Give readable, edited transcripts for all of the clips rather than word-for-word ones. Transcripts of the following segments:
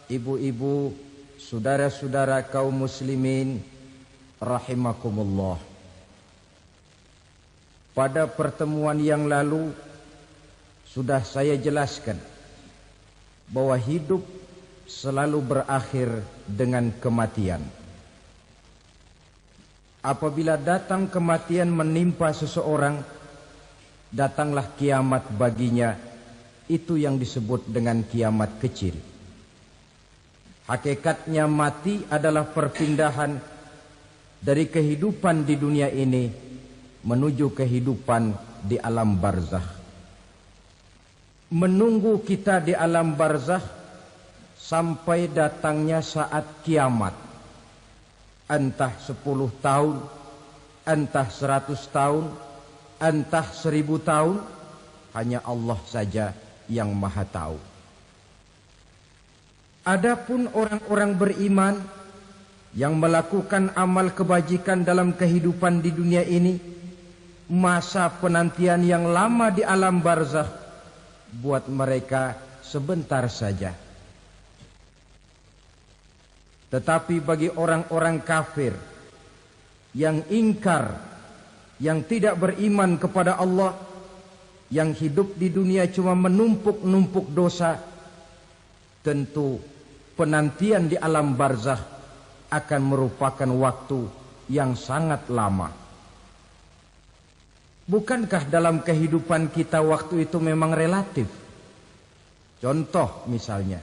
Ibu-ibu, saudara-saudara kaum muslimin rahimakumullah. Pada pertemuan yang lalu sudah saya jelaskan bahwa hidup selalu berakhir dengan kematian. Apabila datang kematian menimpa seseorang, datanglah kiamat baginya. Itu yang disebut dengan kiamat kecil. Hakikatnya mati adalah perpindahan dari kehidupan di dunia ini menuju kehidupan di alam barzakh. Menunggu kita di alam barzakh sampai datangnya saat kiamat. Entah 10 tahun, entah 100 tahun, entah 1000 tahun, hanya Allah saja yang maha tahu. Adapun orang-orang beriman yang melakukan amal kebajikan dalam kehidupan di dunia ini, masa penantian yang lama di alam barzakh buat mereka sebentar saja. Tetapi bagi orang-orang kafir yang ingkar, yang tidak beriman kepada Allah, yang hidup di dunia cuma menumpuk-numpuk dosa, tentu penantian di alam barzakh akan merupakan waktu yang sangat lama. Bukankah dalam kehidupan kita waktu itu memang relatif? Contoh misalnya,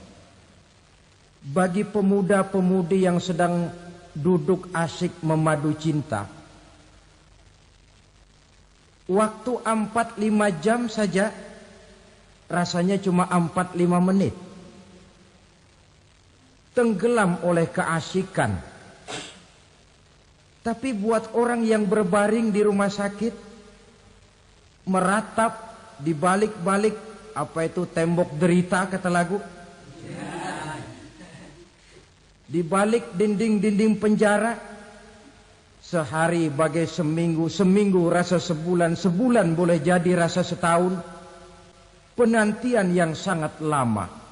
bagi pemuda-pemudi yang sedang duduk asyik memadu cinta, waktu 4-5 jam saja rasanya cuma 4-5 menit. Tenggelam oleh keasikan. Tapi buat orang yang berbaring di rumah sakit, meratap di balik-balik apa itu tembok derita kata lagu, di balik dinding-dinding penjara, sehari bagai seminggu, seminggu rasa sebulan, sebulan boleh jadi rasa setahun. Penantian yang sangat lama.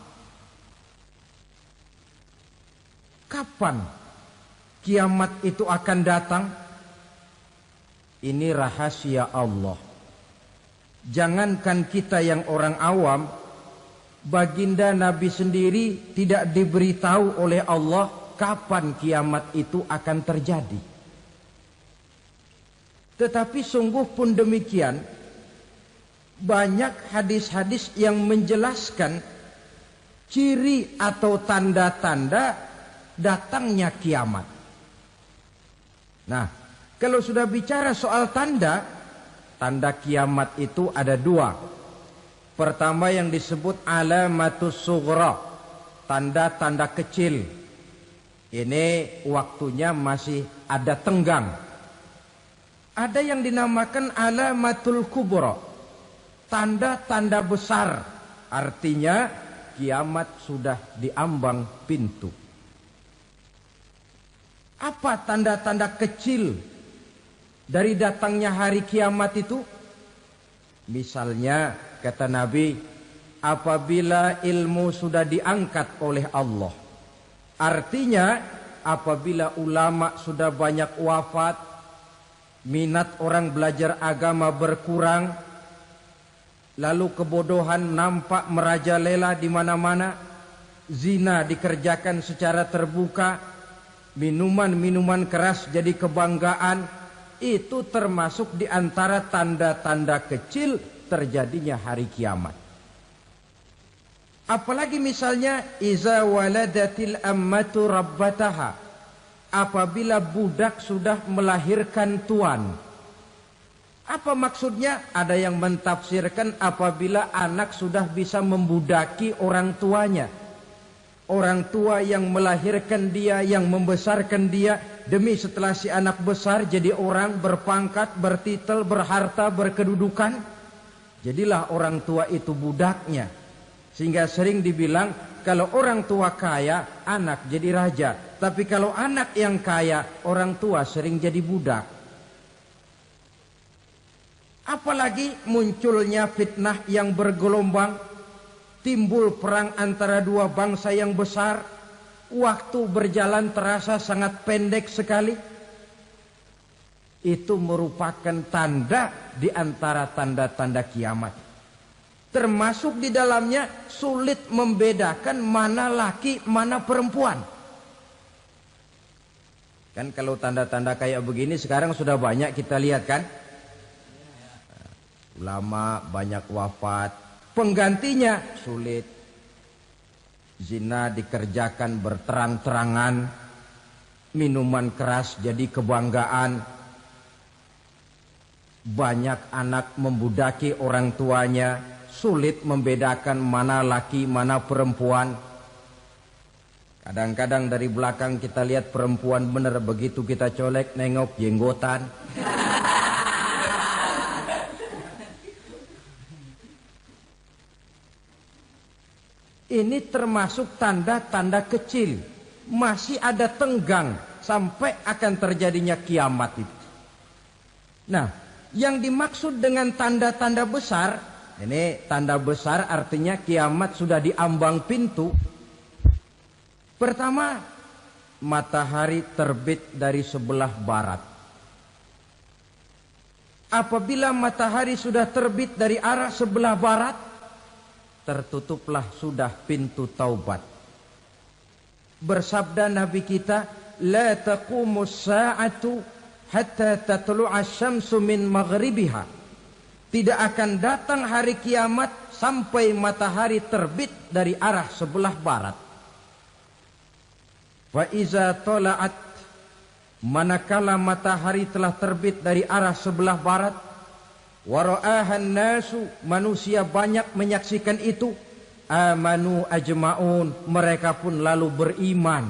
Kapan kiamat itu akan datang? Ini rahasia Allah. Jangankan kita yang orang awam, baginda Nabi sendiri tidak diberitahu oleh Allah kapan kiamat itu akan terjadi. Tetapi sungguh pun demikian, banyak hadis-hadis yang menjelaskan ciri atau tanda-tanda datangnya kiamat. Nah, kalau sudah bicara soal tanda, tanda kiamat itu ada 2. Pertama yang disebut alamatus sughra, tanda-tanda kecil. Ini waktunya masih ada tenggang. Ada yang dinamakan alamatul kubra, tanda-tanda besar. Artinya kiamat sudah diambang pintu. Apa tanda-tanda kecil dari datangnya hari kiamat itu? Misalnya kata Nabi, apabila ilmu sudah diangkat oleh Allah. Artinya apabila ulama sudah banyak wafat, minat orang belajar agama berkurang, lalu kebodohan nampak merajalela di mana-mana, zina dikerjakan secara terbuka, minuman-minuman keras jadi kebanggaan, itu termasuk di antara tanda-tanda kecil terjadinya hari kiamat. Apalagi misalnya iza waladatil ammatu rabbataha, apabila budak sudah melahirkan tuan. Apa maksudnya? Ada yang mentafsirkan apabila anak sudah bisa membudaki orang tuanya. Orang tua yang melahirkan dia, yang membesarkan dia, demi setelah si anak besar jadi orang berpangkat, bertitel, berharta, berkedudukan. Jadilah orang tua itu budaknya. Sehingga sering dibilang kalau orang tua kaya, anak jadi raja. Tapi kalau anak yang kaya, orang tua sering jadi budak. Apalagi munculnya fitnah yang bergelombang. timbul perang antara dua bangsa yang besar, waktu berjalan terasa sangat pendek sekali. Itu merupakan tanda di antara tanda-tanda kiamat. Termasuk di dalamnya sulit membedakan mana laki, mana perempuan. Kan kalau tanda-tanda kayak begini sekarang sudah banyak kita lihat kan. Ulama banyak wafat, penggantinya sulit. Zina dikerjakan berterang-terangan, minuman keras jadi kebanggaan. Banyak anak membudaki orang tuanya, sulit membedakan mana laki, mana perempuan. Kadang-kadang dari belakang kita lihat perempuan benar, begitu kita colek nengok jenggotan. Ini termasuk tanda-tanda kecil. Masih ada tenggang sampai akan terjadinya kiamat itu. Nah, yang dimaksud dengan tanda-tanda besar, ini tanda besar artinya kiamat sudah di ambang pintu. Pertama, matahari terbit dari sebelah barat. Apabila matahari sudah terbit dari arah sebelah barat, tertutuplah sudah pintu taubat. Bersabda Nabi kita, la taqumus sa'atu hatta tatlu'a syamsu min maghribiha. Tidak akan datang hari kiamat sampai matahari terbit dari arah sebelah barat. Wa iza tala'at, manakala matahari telah terbit dari arah sebelah barat, wa ra'ahan nasu, manusia banyak menyaksikan itu, amanu ajma'un, mereka pun lalu beriman.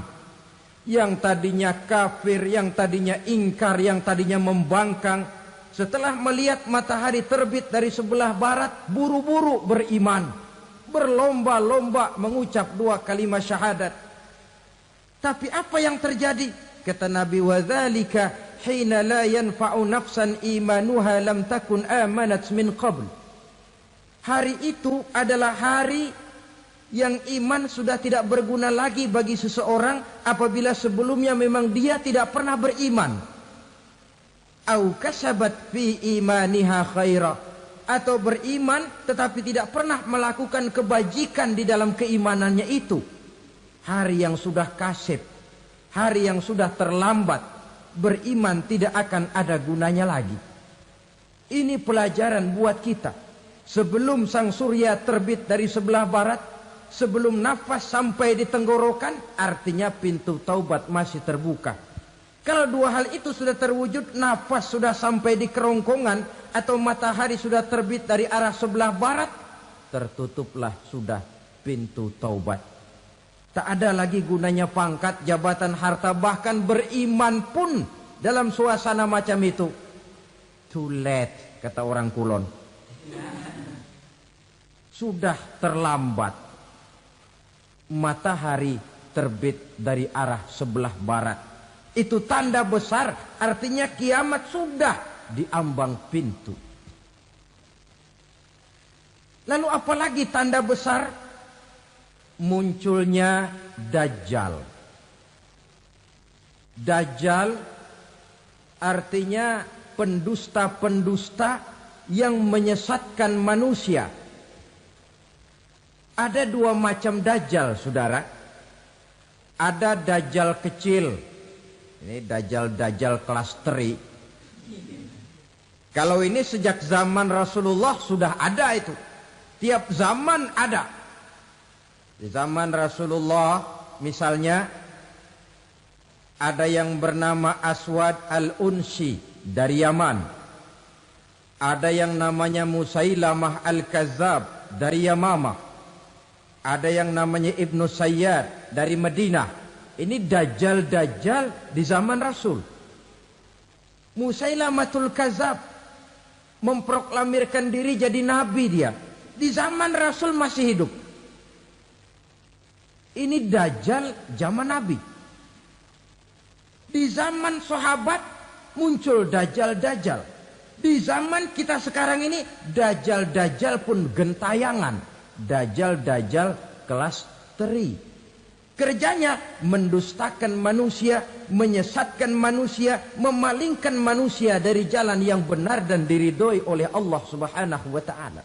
Yang tadinya kafir, yang tadinya ingkar, yang tadinya membangkang, setelah melihat matahari terbit dari sebelah barat, buru-buru beriman, berlomba-lomba mengucap dua kalimat syahadat. Tapi apa yang terjadi? Kata Nabi, wadzalika hina la yanfa'u nafsan imanuha lam takun amanat min qabl. Hari itu adalah hari yang iman sudah tidak berguna lagi bagi seseorang apabila sebelumnya memang dia tidak pernah beriman. Au kasabat fi imaniha khaira, atau beriman tetapi tidak pernah melakukan kebajikan di dalam keimanannya itu. Hari yang sudah kasib, hari yang sudah terlambat, beriman tidak akan ada gunanya lagi. Ini pelajaran buat kita. Sebelum sang surya terbit dari sebelah barat, sebelum nafas sampai di tenggorokan, artinya pintu taubat masih terbuka. Kalau dua hal itu sudah terwujud, nafas sudah sampai di kerongkongan, atau matahari sudah terbit dari arah sebelah barat, tertutuplah sudah pintu taubat. Tak ada lagi gunanya pangkat, jabatan, harta, bahkan beriman pun dalam suasana macam itu. Too late, kata orang Kulon. Sudah terlambat. Matahari terbit dari arah sebelah barat. Itu tanda besar, artinya kiamat sudah di ambang pintu. Lalu apalagi tanda besar? Munculnya Dajjal. Dajjal artinya pendusta-pendusta yang menyesatkan manusia. Ada dua macam Dajjal, saudara. Ada Dajjal kecil. Ini Dajjal kelas teri. Kalau ini sejak zaman Rasulullah sudah ada itu. Tiap zaman ada. Di zaman Rasulullah misalnya ada yang bernama Aswad al-Unsi dari Yaman. Ada yang namanya Musailamah al-Kazzab dari Yamamah. Ada yang namanya Ibnu Sayyad dari Madinah. Ini Dajjal-Dajjal di zaman Rasul. Musailamatul Kazzab memproklamirkan diri jadi nabi dia. Di zaman Rasul masih hidup. Ini Dajjal zaman Nabi. Di zaman sahabat muncul Dajjal-Dajjal. Di zaman kita sekarang ini Dajjal-Dajjal pun gentayangan. dajjal kelas teri. Kerjanya mendustakan manusia, menyesatkan manusia, memalingkan manusia dari jalan yang benar dan diridhoi oleh Allah Subhanahu wa taala.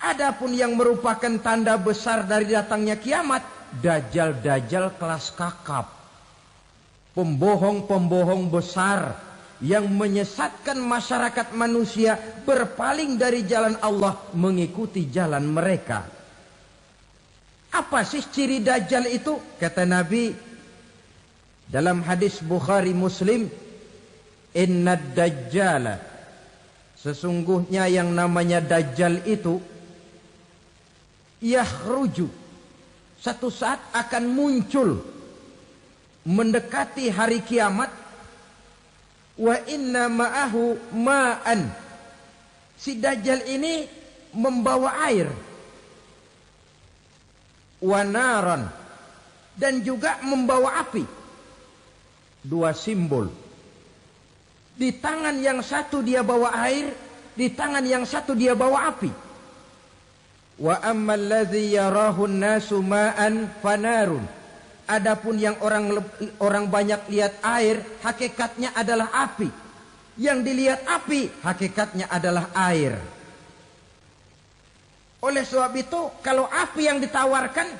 Adapun yang merupakan tanda besar dari datangnya kiamat, dajjal kelas kakap. Pembohong-pembohong besar yang menyesatkan masyarakat manusia berpaling dari jalan Allah mengikuti jalan mereka. Apa sih ciri dajjal itu? Kata Nabi dalam hadis Bukhari Muslim, "Inna dajjala", sesungguhnya yang namanya dajjal itu yakhruju, satu saat akan muncul mendekati hari kiamat, wa inna ma'ahu ma'an, si dajjal ini membawa air, wa naran, dan juga membawa api. Dua simbol. Di tangan yang satu dia bawa air, di tangan yang satu dia bawa api. Wa ammal ladzi yarahu an-nasu ma'an fanarun. Adapun yang orang banyak lihat air, hakikatnya adalah api. Yang dilihat api, hakikatnya adalah air. Oleh sebab itu, kalau api yang ditawarkan,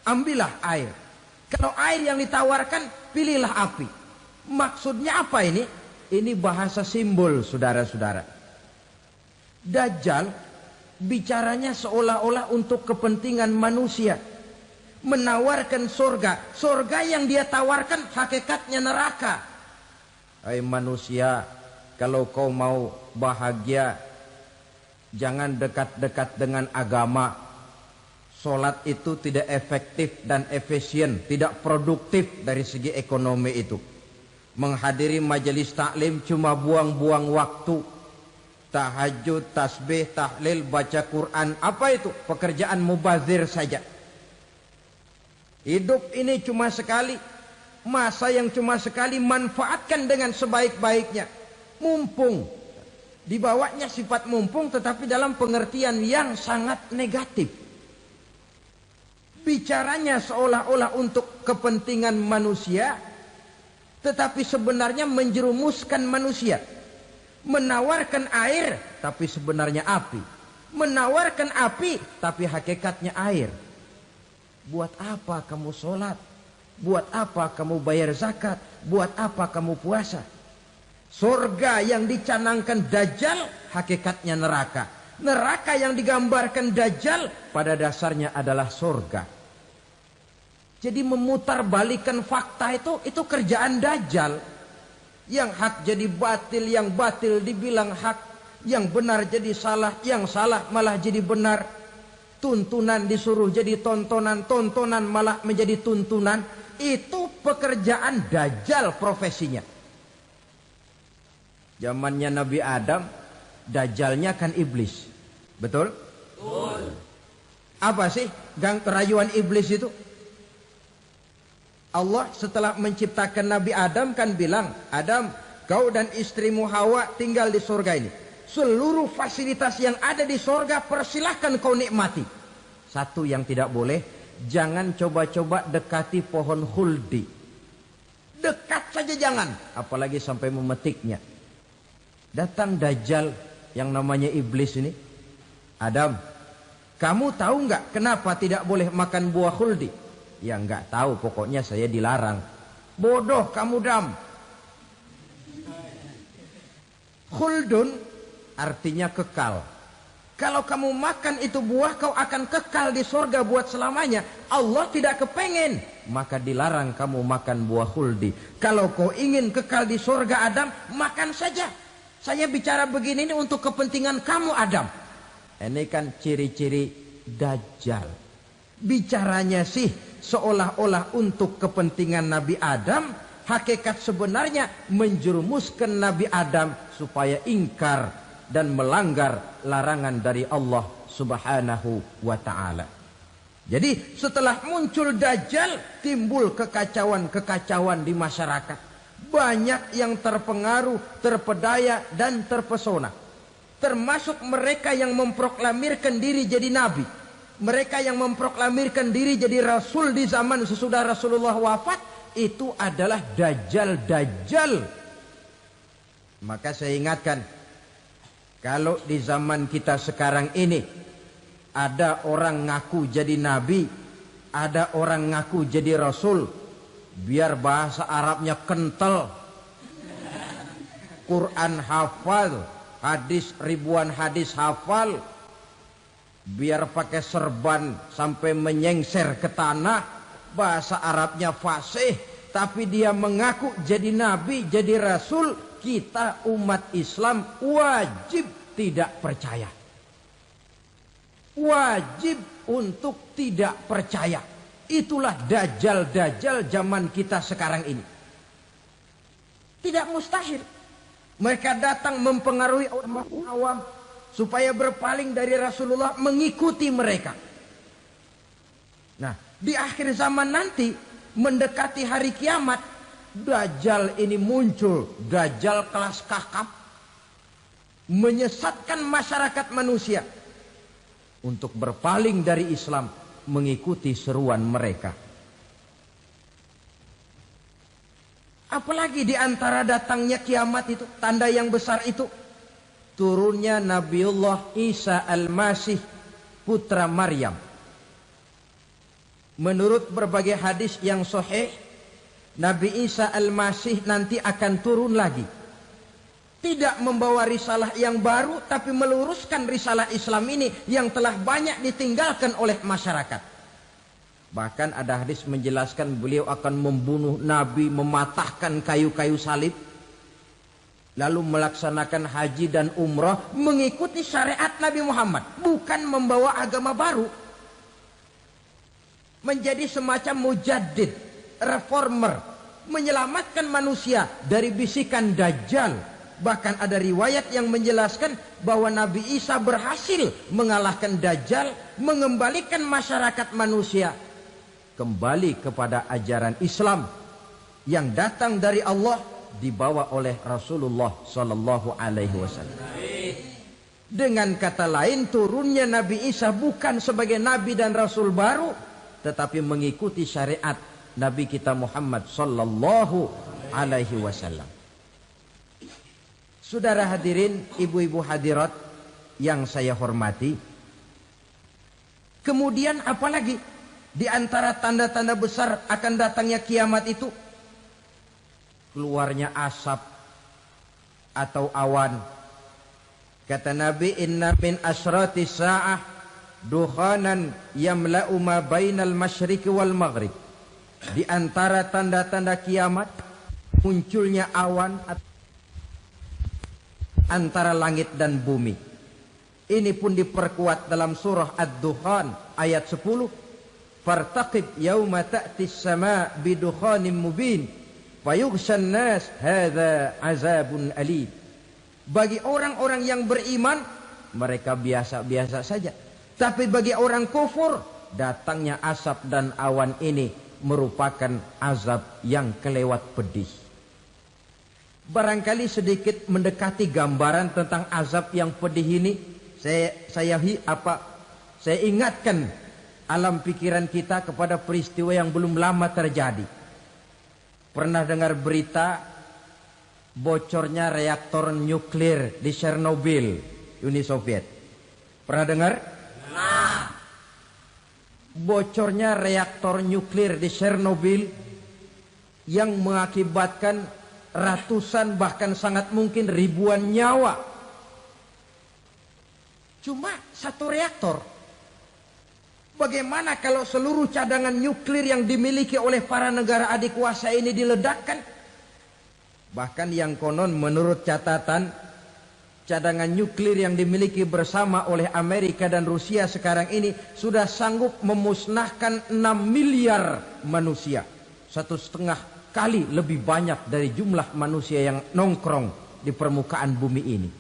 ambillah air. Kalau air yang ditawarkan, pilihlah api. Maksudnya apa ini? Ini bahasa simbol, saudara-saudara. Dajjal bicaranya seolah-olah untuk kepentingan manusia. Menawarkan surga. Surga yang dia tawarkan hakikatnya neraka. Hai manusia, kalau kau mau bahagia, jangan dekat-dekat dengan agama. Solat itu tidak efektif dan efisien, tidak produktif dari segi ekonomi itu. Menghadiri majelis taklim cuma buang-buang waktu. Tahajud, tasbih, tahlil, baca Quran, apa itu? Pekerjaan mubazir saja. Hidup ini cuma sekali, masa yang cuma sekali, manfaatkan dengan sebaik-baiknya. Mumpung. Dibawanya sifat mumpung, tetapi dalam pengertian yang sangat negatif. Bicaranya seolah-olah untuk kepentingan manusia, tetapi sebenarnya menjerumuskan manusia. Menawarkan air, tapi sebenarnya api. Menawarkan api, tapi hakikatnya air. Buat apa kamu sholat? Buat apa kamu bayar zakat? Buat apa kamu puasa? Surga yang dicanangkan Dajjal, hakikatnya neraka. Neraka yang digambarkan Dajjal, pada dasarnya adalah surga. Jadi memutarbalikan fakta itu kerjaan Dajjal. Yang hak jadi batil, yang batil dibilang hak, yang benar jadi salah, yang salah malah jadi benar. Tuntunan disuruh jadi tontonan, tontonan malah menjadi tuntunan. Itu pekerjaan Dajjal profesinya. Zamannya Nabi Adam, Dajjalnya kan iblis. Betul? Betul. Apa sih gang kerayuan iblis itu? Allah setelah menciptakan Nabi Adam kan bilang, Adam, kau dan istrimu Hawa tinggal di surga ini. Seluruh fasilitas yang ada di surga persilahkan kau nikmati. Satu yang tidak boleh, jangan coba-coba dekati pohon khuldi. Dekat saja jangan, apalagi sampai memetiknya. Datang Dajjal yang namanya iblis ini. Adam, kamu tahu nggak kenapa tidak boleh makan buah khuldi? Ya nggak tahu, pokoknya saya dilarang. Bodoh kamu Dam. Khuldun artinya kekal. Kalau kamu makan itu buah, kau akan kekal di surga buat selamanya. Allah tidak kepengen, maka dilarang kamu makan buah khuldi. Kalau kau ingin kekal di surga Adam, makan saja. Saya bicara begini ini untuk kepentingan kamu Adam. Ini kan ciri-ciri Dajjal. Bicaranya sih seolah-olah untuk kepentingan Nabi Adam. Hakikat sebenarnya menjerumuskan Nabi Adam supaya ingkar dan melanggar larangan dari Allah Subhanahu wa ta'ala. Jadi setelah muncul Dajjal, timbul kekacauan-kekacauan di masyarakat. Banyak yang terpengaruh, terpedaya dan terpesona. termasuk mereka yang memproklamirkan diri jadi nabi, mereka yang memproklamirkan diri jadi rasul di zaman sesudah Rasulullah wafat, itu adalah dajjal-dajjal. Maka saya ingatkan, kalau di zaman kita sekarang ini ada orang ngaku jadi nabi, ada orang ngaku jadi rasul, biar bahasa Arabnya kental, Quran hafal, hadis ribuan hadis hafal, biar pakai serban sampai menyengser ke tanah, bahasa Arabnya fasih, tapi dia mengaku jadi nabi, jadi rasul, kita umat Islam wajib tidak percaya. Wajib untuk tidak percaya. Itulah dajjal-dajjal zaman kita sekarang ini. Tidak mustahil mereka datang mempengaruhi orang awam supaya berpaling dari Rasulullah, mengikuti mereka. Nah, di akhir zaman nanti, mendekati hari kiamat, dajjal ini muncul, dajjal kelas kakap, menyesatkan masyarakat manusia untuk berpaling dari Islam, mengikuti seruan mereka. Apalagi di antara datangnya kiamat itu, tanda yang besar itu, turunnya Nabiullah Isa Al-Masih, putra Maryam. Menurut berbagai hadis yang sahih, Nabi Isa Al-Masih nanti akan turun lagi. Tidak membawa risalah yang baru, tapi meluruskan risalah Islam ini yang telah banyak ditinggalkan oleh masyarakat. Bahkan ada hadis menjelaskan beliau akan membunuh Nabi, mematahkan kayu-kayu salib, lalu melaksanakan haji dan umrah mengikuti syariat Nabi Muhammad, bukan membawa agama baru. Menjadi semacam mujaddid, reformer, menyelamatkan manusia dari bisikan dajjal. Bahkan ada riwayat yang menjelaskan bahwa Nabi Isa berhasil mengalahkan dajjal, mengembalikan masyarakat manusia kembali kepada ajaran Islam yang datang dari Allah, dibawa oleh Rasulullah sallallahu alaihi wasallam. Dengan kata lain, turunnya Nabi Isa bukan sebagai nabi dan rasul baru, tetapi mengikuti syariat Nabi kita Muhammad sallallahu alaihi wasallam. Saudara hadirin, ibu-ibu hadirat yang saya hormati, kemudian apalagi di antara tanda-tanda besar akan datangnya kiamat itu? Keluarnya asap atau awan. Kata Nabi, inna min asratis sa'ah dukhanan yamla'u ma bainal masyriqi wal maghrib. Di antara tanda-tanda kiamat, munculnya awan antara langit dan bumi. Ini pun diperkuat dalam surah Ad-Dukhan ayat 10. Fartaqib yauma ta'tis sama' bidukhanim mubin fayughshan nas hadza azabun alim. Bagi orang-orang yang beriman, mereka biasa-biasa saja. Tapi bagi orang kufur, datangnya asap dan awan ini merupakan azab yang kelewat pedih. Barangkali sedikit mendekati gambaran tentang azab yang pedih ini, saya ingatkan alam pikiran kita kepada peristiwa yang belum lama terjadi. Pernah dengar berita bocornya reaktor nuklir di Chernobyl, Uni Soviet? Pernah dengar? Nah. Bocornya reaktor nuklir di Chernobyl yang mengakibatkan ratusan bahkan sangat mungkin ribuan nyawa. Cuma satu reaktor. Bagaimana kalau seluruh cadangan nuklir yang dimiliki oleh para negara adik kuasa ini diledakkan? Bahkan yang konon menurut catatan, cadangan nuklir yang dimiliki bersama oleh Amerika dan Rusia sekarang ini sudah sanggup memusnahkan 6 miliar manusia. 1,5 kali lebih banyak dari jumlah manusia yang nongkrong di permukaan bumi ini.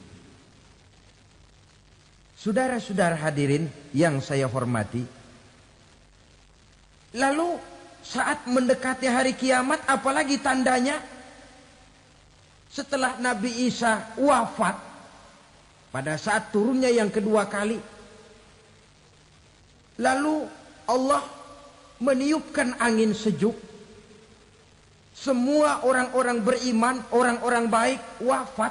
Saudara-saudara hadirin yang saya hormati, lalu saat mendekati hari kiamat, apalagi tandanya? Setelah Nabi Isa wafat, Pada saat turunnya yang kedua kali, lalu Allah meniupkan angin sejuk. Semua orang-orang beriman, orang-orang baik wafat.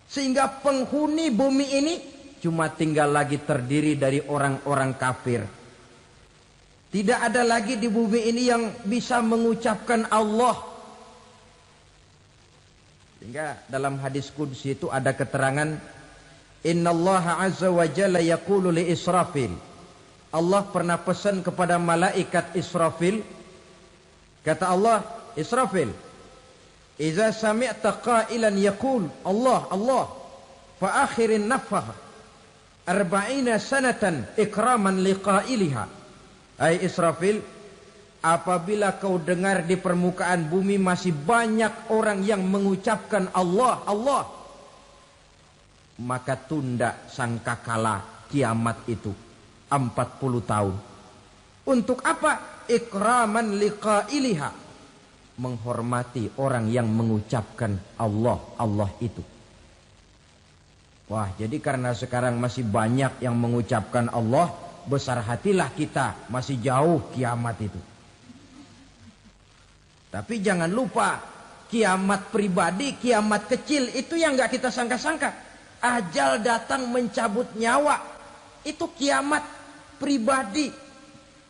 Sehingga penghuni bumi ini cuma tinggal lagi terdiri dari orang-orang kafir. Tidak ada lagi di bumi ini yang bisa mengucapkan Allah. Sehingga dalam hadis qudsi itu ada keterangan, Innallaha azza wa jalla yaqulu li Israfil. Allah pernah pesan kepada malaikat Israfil. Kata Allah, Israfil, Iza sami'ta qailan yaqul Allah Allah fa akhirin nafah 40 sanatan ikraman liqailiha. Hai Israfil, apabila kau dengar di permukaan bumi masih banyak orang yang mengucapkan Allah Allah, maka tunda sangkakala kiamat itu 40 tahun. Untuk apa? Ikraman liqailiha, menghormati orang yang mengucapkan Allah Allah itu. Wah, jadi karena sekarang masih banyak yang mengucapkan Allah, besar hatilah kita, masih jauh kiamat itu. Tapi jangan lupa, kiamat pribadi, kiamat kecil itu yang gak kita sangka-sangka. Ajal datang mencabut nyawa, itu kiamat pribadi.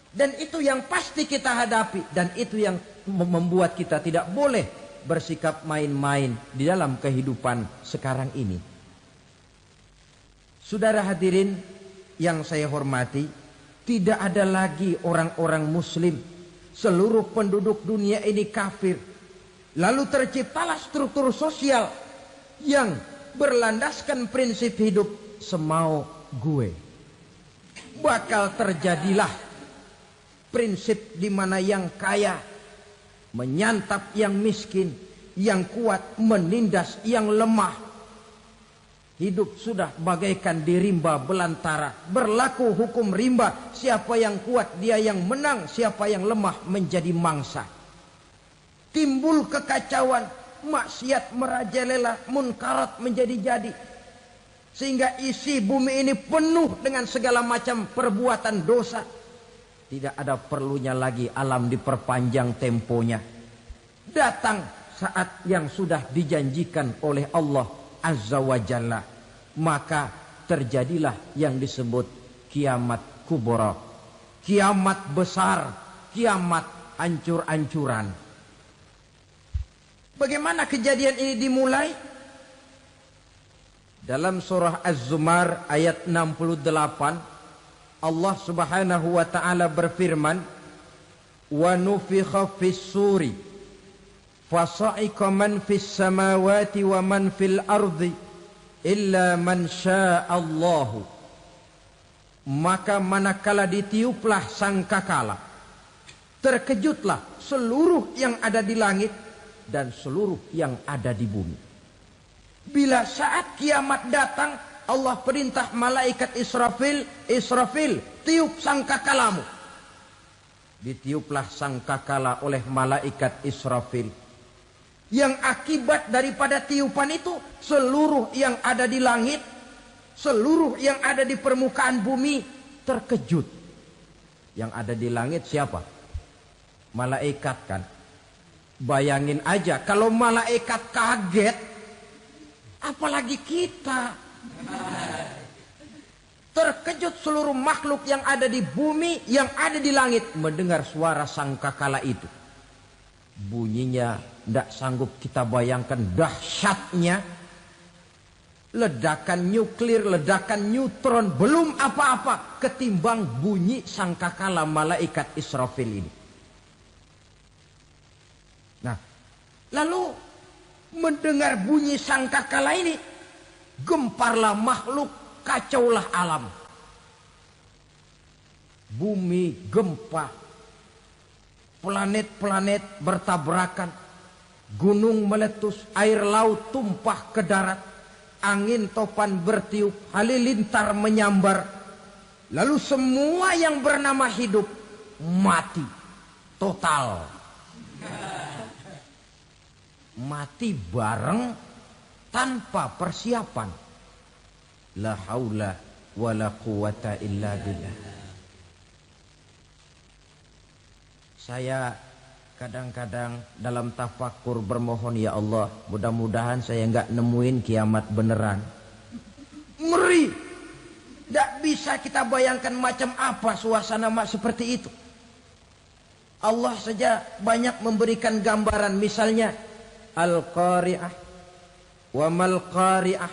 Dan itu yang pasti kita hadapi. Dan itu yang membuat kita tidak boleh bersikap main-main di dalam kehidupan sekarang ini. Saudara hadirin yang saya hormati, tidak ada lagi orang-orang muslim. Seluruh penduduk dunia ini kafir. Lalu terciptalah struktur sosial yang berlandaskan prinsip hidup semau gue. Bakal terjadilah prinsip di mana yang kaya menyantap yang miskin, yang kuat menindas yang lemah. Hidup sudah bagaikan di rimba belantara. Berlaku hukum rimba, siapa yang kuat dia yang menang, siapa yang lemah menjadi mangsa. Timbul kekacauan, maksiat merajalela, munkarat menjadi-jadi. Sehingga isi bumi ini penuh dengan segala macam perbuatan dosa. Tidak ada perlunya lagi alam diperpanjang temponya. Datang saat yang sudah dijanjikan oleh Allah Azza wa Jalla. Maka terjadilah yang disebut kiamat kubra. Kiamat besar, kiamat ancur-ancuran. Bagaimana kejadian ini dimulai? Dalam surah Az-Zumar ayat 68, Allah subhanahu wa ta'ala berfirman, wa nufikha fis suri fasa'iqa man fis samawati wa man fil ardi illa man sya'allahu. Maka manakala ditiuplah sangkakala, terkejutlah seluruh yang ada di langit dan seluruh yang ada di bumi. Bila saat kiamat datang, Allah perintah malaikat Israfil, Israfil, tiup sangkakalamu. Ditiuplah sangkakala oleh malaikat Israfil. Yang akibat daripada tiupan itu, seluruh yang ada di langit, seluruh yang ada di permukaan bumi terkejut. Yang ada di langit siapa? Malaikat kan. Bayangin aja kalau malaikat kaget, apalagi kita. Terkejut seluruh makhluk yang ada di bumi, yang ada di langit mendengar suara sangkakala itu. Bunyinya tidak sanggup kita bayangkan dahsyatnya. Ledakan nuklir, ledakan neutron, belum apa-apa ketimbang bunyi sangkakala malaikat Israfil ini. Nah, lalu mendengar bunyi sangkakala ini, gemparlah makhluk, kacaulah alam. Bumi gempa, planet-planet bertabrakan, gunung meletus, air laut tumpah ke darat, angin topan bertiup, halilintar menyambar. Lalu semua yang bernama hidup mati total. Mati bareng tanpa persiapan. La haula wa la quwata illa billah. Saya kadang-kadang dalam tafakur bermohon, ya Allah, mudah-mudahan saya enggak nemuin kiamat beneran. Ngeri. Tidak bisa kita bayangkan macam apa suasana seperti itu. Allah saja banyak memberikan gambaran, misalnya Al-Qari'ah, wa mal qari'ah,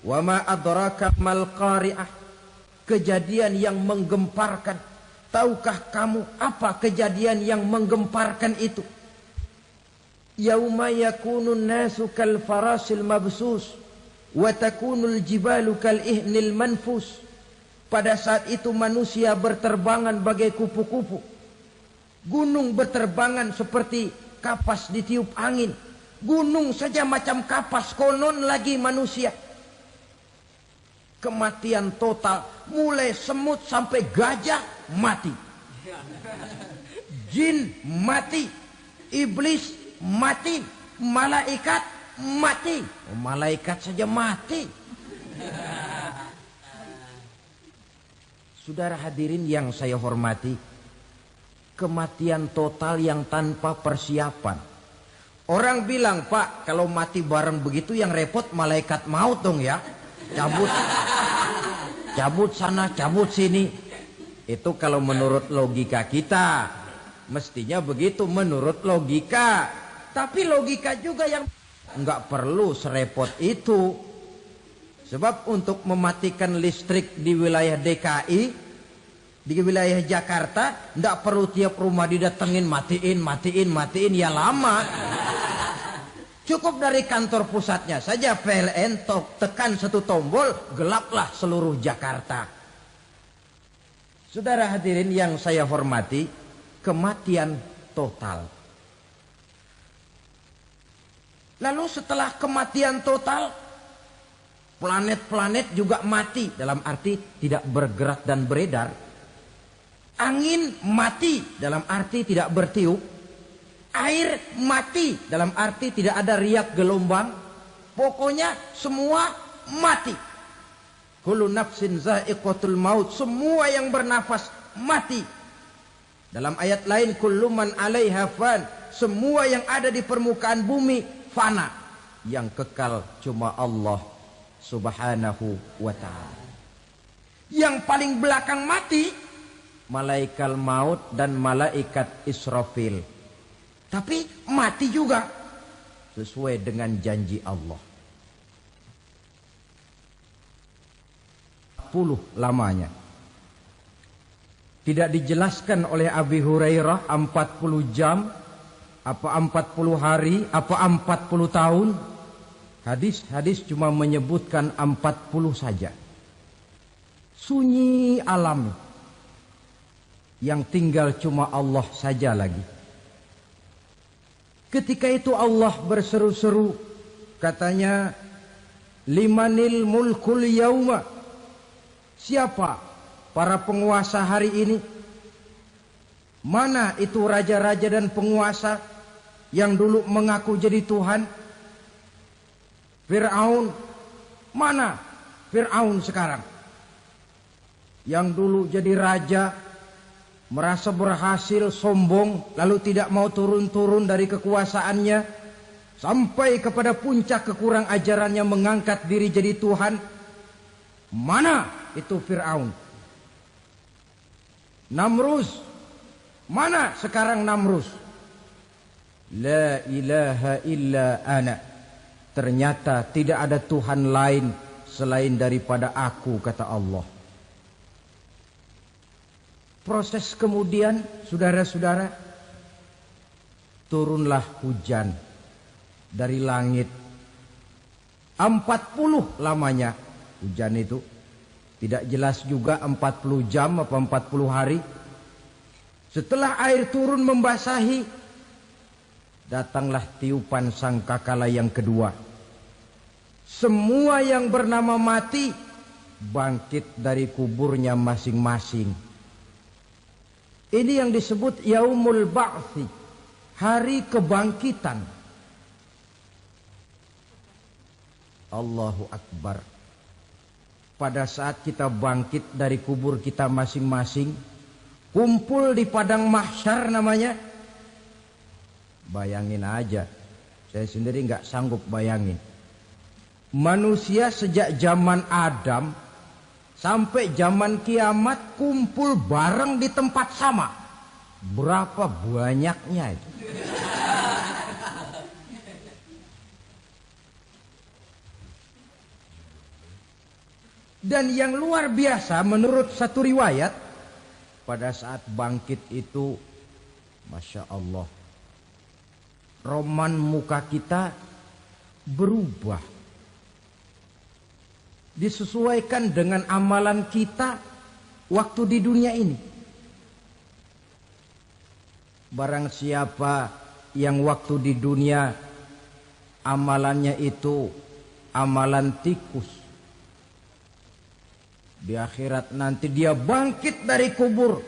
wa ma adraka mal qari'ah. Kejadian yang menggemparkan. Tahukah kamu apa kejadian yang menggemparkan itu? Yauma yakunun nasu kal farasil mabsus wa takunul jibalu kal ihnil manfus. Pada saat itu manusia berterbangan bagai kupu-kupu. Gunung berterbangan seperti kapas ditiup angin. Gunung saja macam kapas, konon lagi manusia. Kematian total, mulai semut sampai gajah mati. Jin mati, iblis mati, malaikat mati. Malaikat saja mati. Saudara hadirin yang saya hormati, kematian total yang tanpa persiapan. Orang bilang, Pak, kalau mati bareng begitu yang repot malaikat maut dong ya. Cabut sana, cabut sini. Itu kalau menurut logika kita. Mestinya begitu menurut logika. Tapi logika juga yang nggak perlu serepot itu. Sebab untuk mematikan listrik di wilayah DKI, di wilayah Jakarta, nggak perlu tiap rumah didatengin, matiin, ya lama. Cukup dari kantor pusatnya saja PLN tekan satu tombol, gelaplah seluruh Jakarta. Saudara hadirin yang saya hormati, kematian total. Lalu setelah kematian total, planet-planet juga mati, dalam arti tidak bergerak dan beredar. Angin mati, dalam arti tidak bertiup. Air mati, dalam arti tidak ada riak gelombang. Pokoknya semua mati. Kullu nafsin za'iqatul maut. Semua yang bernafas mati. Dalam ayat lain, kullu man 'alaiha fan. Semua yang ada di permukaan bumi fana. Yang kekal cuma Allah Subhanahu wa ta'ala. Yang paling belakang mati, malaikat maut dan malaikat Israfil. Tapi mati juga sesuai dengan janji Allah. 40 lamanya. Tidak dijelaskan oleh Abi Hurairah 40 jam, apa 40 hari, apa 40 tahun. Hadis-hadis cuma menyebutkan 40 saja. Sunyi alam. Yang tinggal cuma Allah saja lagi. Ketika itu Allah berseru-seru, katanya, limanil mulkul yauma. Siapa para penguasa hari ini? Mana itu raja-raja dan penguasa yang dulu mengaku jadi Tuhan? Fir'aun. Mana Fir'aun sekarang? Yang dulu jadi raja, merasa berhasil, sombong, lalu tidak mau turun-turun dari kekuasaannya, sampai kepada puncak kekurang ajarannya mengangkat diri jadi Tuhan. Mana itu Fir'aun? Namrus. Mana sekarang Namrus? La ilaha illa ana. Ternyata tidak ada Tuhan lain selain daripada aku, kata Allah. Proses kemudian, saudara-saudara, turunlah hujan dari langit. 40 lamanya hujan itu. Tidak jelas juga 40 jam apa 40 hari. Setelah air turun membasahi, datanglah tiupan sangkakala yang kedua. Semua yang bernama mati bangkit dari kuburnya masing-masing. Ini yang disebut Yaumul Ba'thi, hari kebangkitan. Allahu Akbar. pada saat kita bangkit dari kubur kita masing-masing, kumpul di padang mahsyar namanya. Bayangin aja, saya sendiri nggak sanggup bayangin. Manusia sejak zaman Adam sampai zaman kiamat kumpul bareng di tempat sama. Berapa banyaknya itu? Dan yang luar biasa menurut satu riwayat, pada saat bangkit itu, Masya Allah, roman muka kita berubah. Disesuaikan dengan amalan kita waktu di dunia ini. Barang siapa yang waktu di dunia amalannya itu amalan tikus, di akhirat nanti dia bangkit dari kubur,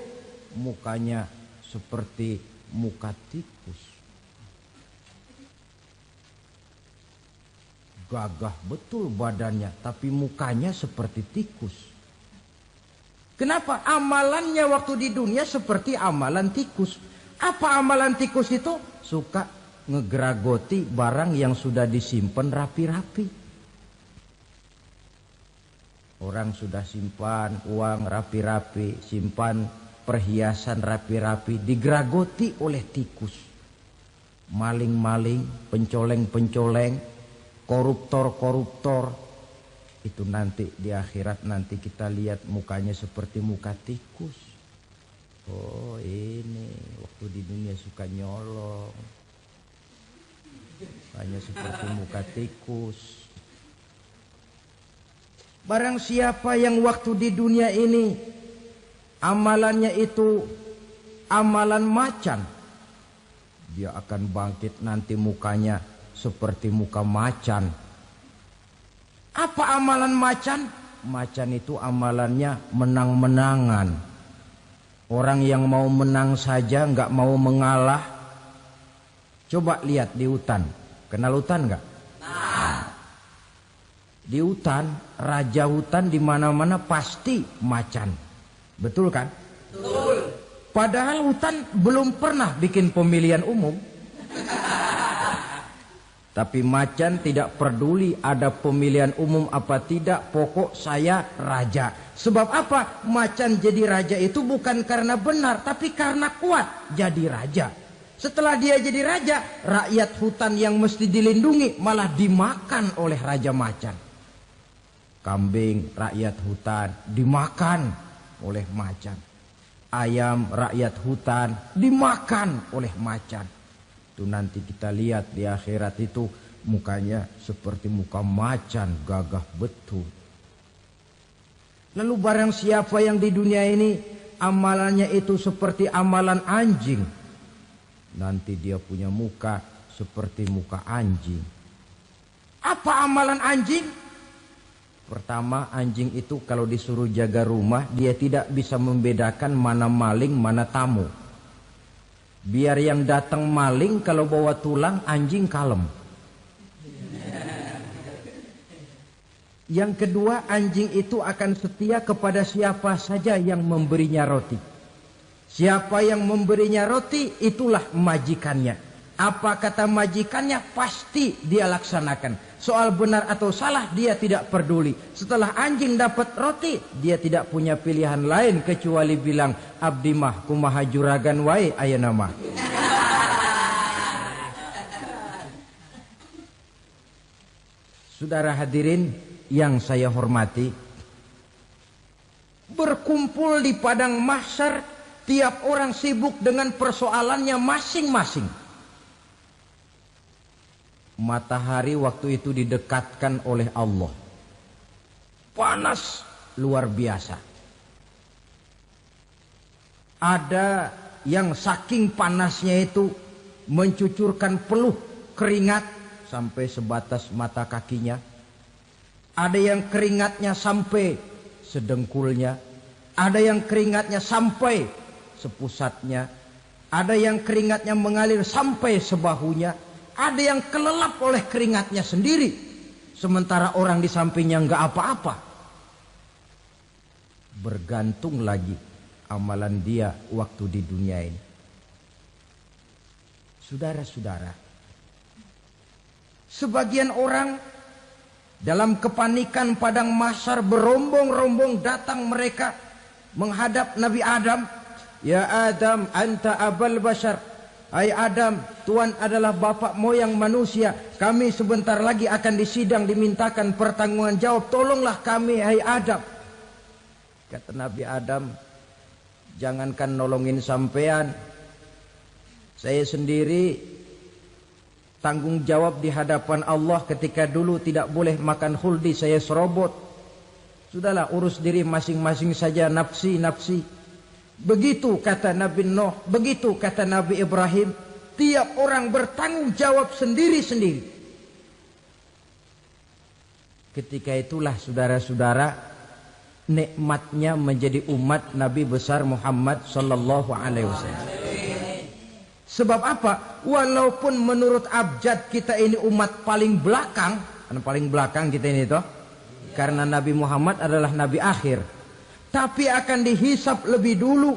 mukanya seperti muka tikus. Gagah betul badannya, tapi mukanya seperti tikus. Kenapa? Amalannya waktu di dunia seperti amalan tikus. Apa amalan tikus itu? Suka ngegeragoti barang yang sudah disimpan rapi-rapi. Orang sudah simpan uang rapi-rapi, simpan perhiasan rapi-rapi, digeragoti oleh tikus. Maling-maling, pencoleng-pencoleng, koruptor-koruptor. Itu nanti di akhirat nanti kita lihat mukanya seperti muka tikus. Oh ini waktu di dunia suka nyolong, mukanya seperti muka tikus. Barang siapa yang waktu di dunia ini amalannya itu amalan macan, dia akan bangkit nanti mukanya seperti muka macan. Apa amalan macan? Macan itu amalannya menang-menangan. Orang yang mau menang saja nggak mau mengalah. Coba lihat di hutan. Kenal hutan nggak? Di hutan, raja hutan di mana-mana pasti macan. Betul kan? Betul. Padahal hutan belum pernah bikin pemilihan umum. Tapi macan tidak peduli ada pemilihan umum apa tidak, pokok saya raja. Sebab apa? Macan jadi raja itu bukan karena benar, tapi karena kuat jadi raja. Setelah dia jadi raja, rakyat hutan yang mesti dilindungi malah dimakan oleh raja macan. Kambing rakyat hutan dimakan oleh macan. Ayam rakyat hutan dimakan oleh macan. Itu nanti kita lihat di akhirat itu mukanya seperti muka macan, gagah betul. Lalu barang siapa yang di dunia ini amalannya itu seperti amalan anjing, nanti dia punya muka seperti muka anjing. Apa amalan anjing? Pertama, anjing itu kalau disuruh jaga rumah, dia tidak bisa membedakan mana maling, mana tamu. Biar yang datang maling, kalau bawa tulang, anjing kalem. Yang kedua, anjing itu akan setia kepada siapa saja yang memberinya roti. Siapa yang memberinya roti, itulah majikannya. Apa kata majikannya, pasti dia laksanakan. Soal benar atau salah dia tidak peduli. Setelah anjing dapat roti, dia tidak punya pilihan lain kecuali bilang, abdi mah kumaha juragan wae ayeuna mah. Saudara hadirin yang saya hormati, berkumpul di padang mahsyar, tiap orang sibuk dengan persoalannya masing-masing. Matahari waktu itu didekatkan oleh Allah. Panas luar biasa. Ada yang saking panasnya itu mencucurkan peluh keringat sampai sebatas mata kakinya. Ada yang keringatnya sampai sedengkulnya. Ada yang keringatnya sampai sepusatnya. Ada yang keringatnya mengalir sampai sebahunya. Ada yang kelelap oleh keringatnya sendiri. Sementara orang di sampingnya nggak apa-apa. bergantung lagi amalan dia waktu di dunia ini. Saudara-saudara, sebagian orang dalam kepanikan padang mahsyar berombong-rombong datang mereka menghadap Nabi Adam. Ya Adam, anta abal bashar. Hai Adam, Tuhan adalah bapak moyang manusia. Kami sebentar lagi akan disidang, dimintakan pertanggungan jawab. Tolonglah kami, hai Adam. Kata Nabi Adam, jangankan nolongin sampean, saya sendiri tanggung jawab di hadapan Allah ketika dulu tidak boleh makan khuldi, saya serobot. Sudahlah, urus diri masing-masing saja, nafsi. Begitu kata Nabi Nuh, begitu kata Nabi Ibrahim. Tiap orang bertanggung jawab sendiri-sendiri. Ketika itulah saudara-saudara, nikmatnya menjadi umat Nabi besar Muhammad sallallahu alaihi wasallam. Sebab apa? Walaupun menurut abjad kita ini umat paling belakang, karena paling belakang kita ini toh, karena Nabi Muhammad adalah Nabi akhir, tapi akan dihisap lebih dulu,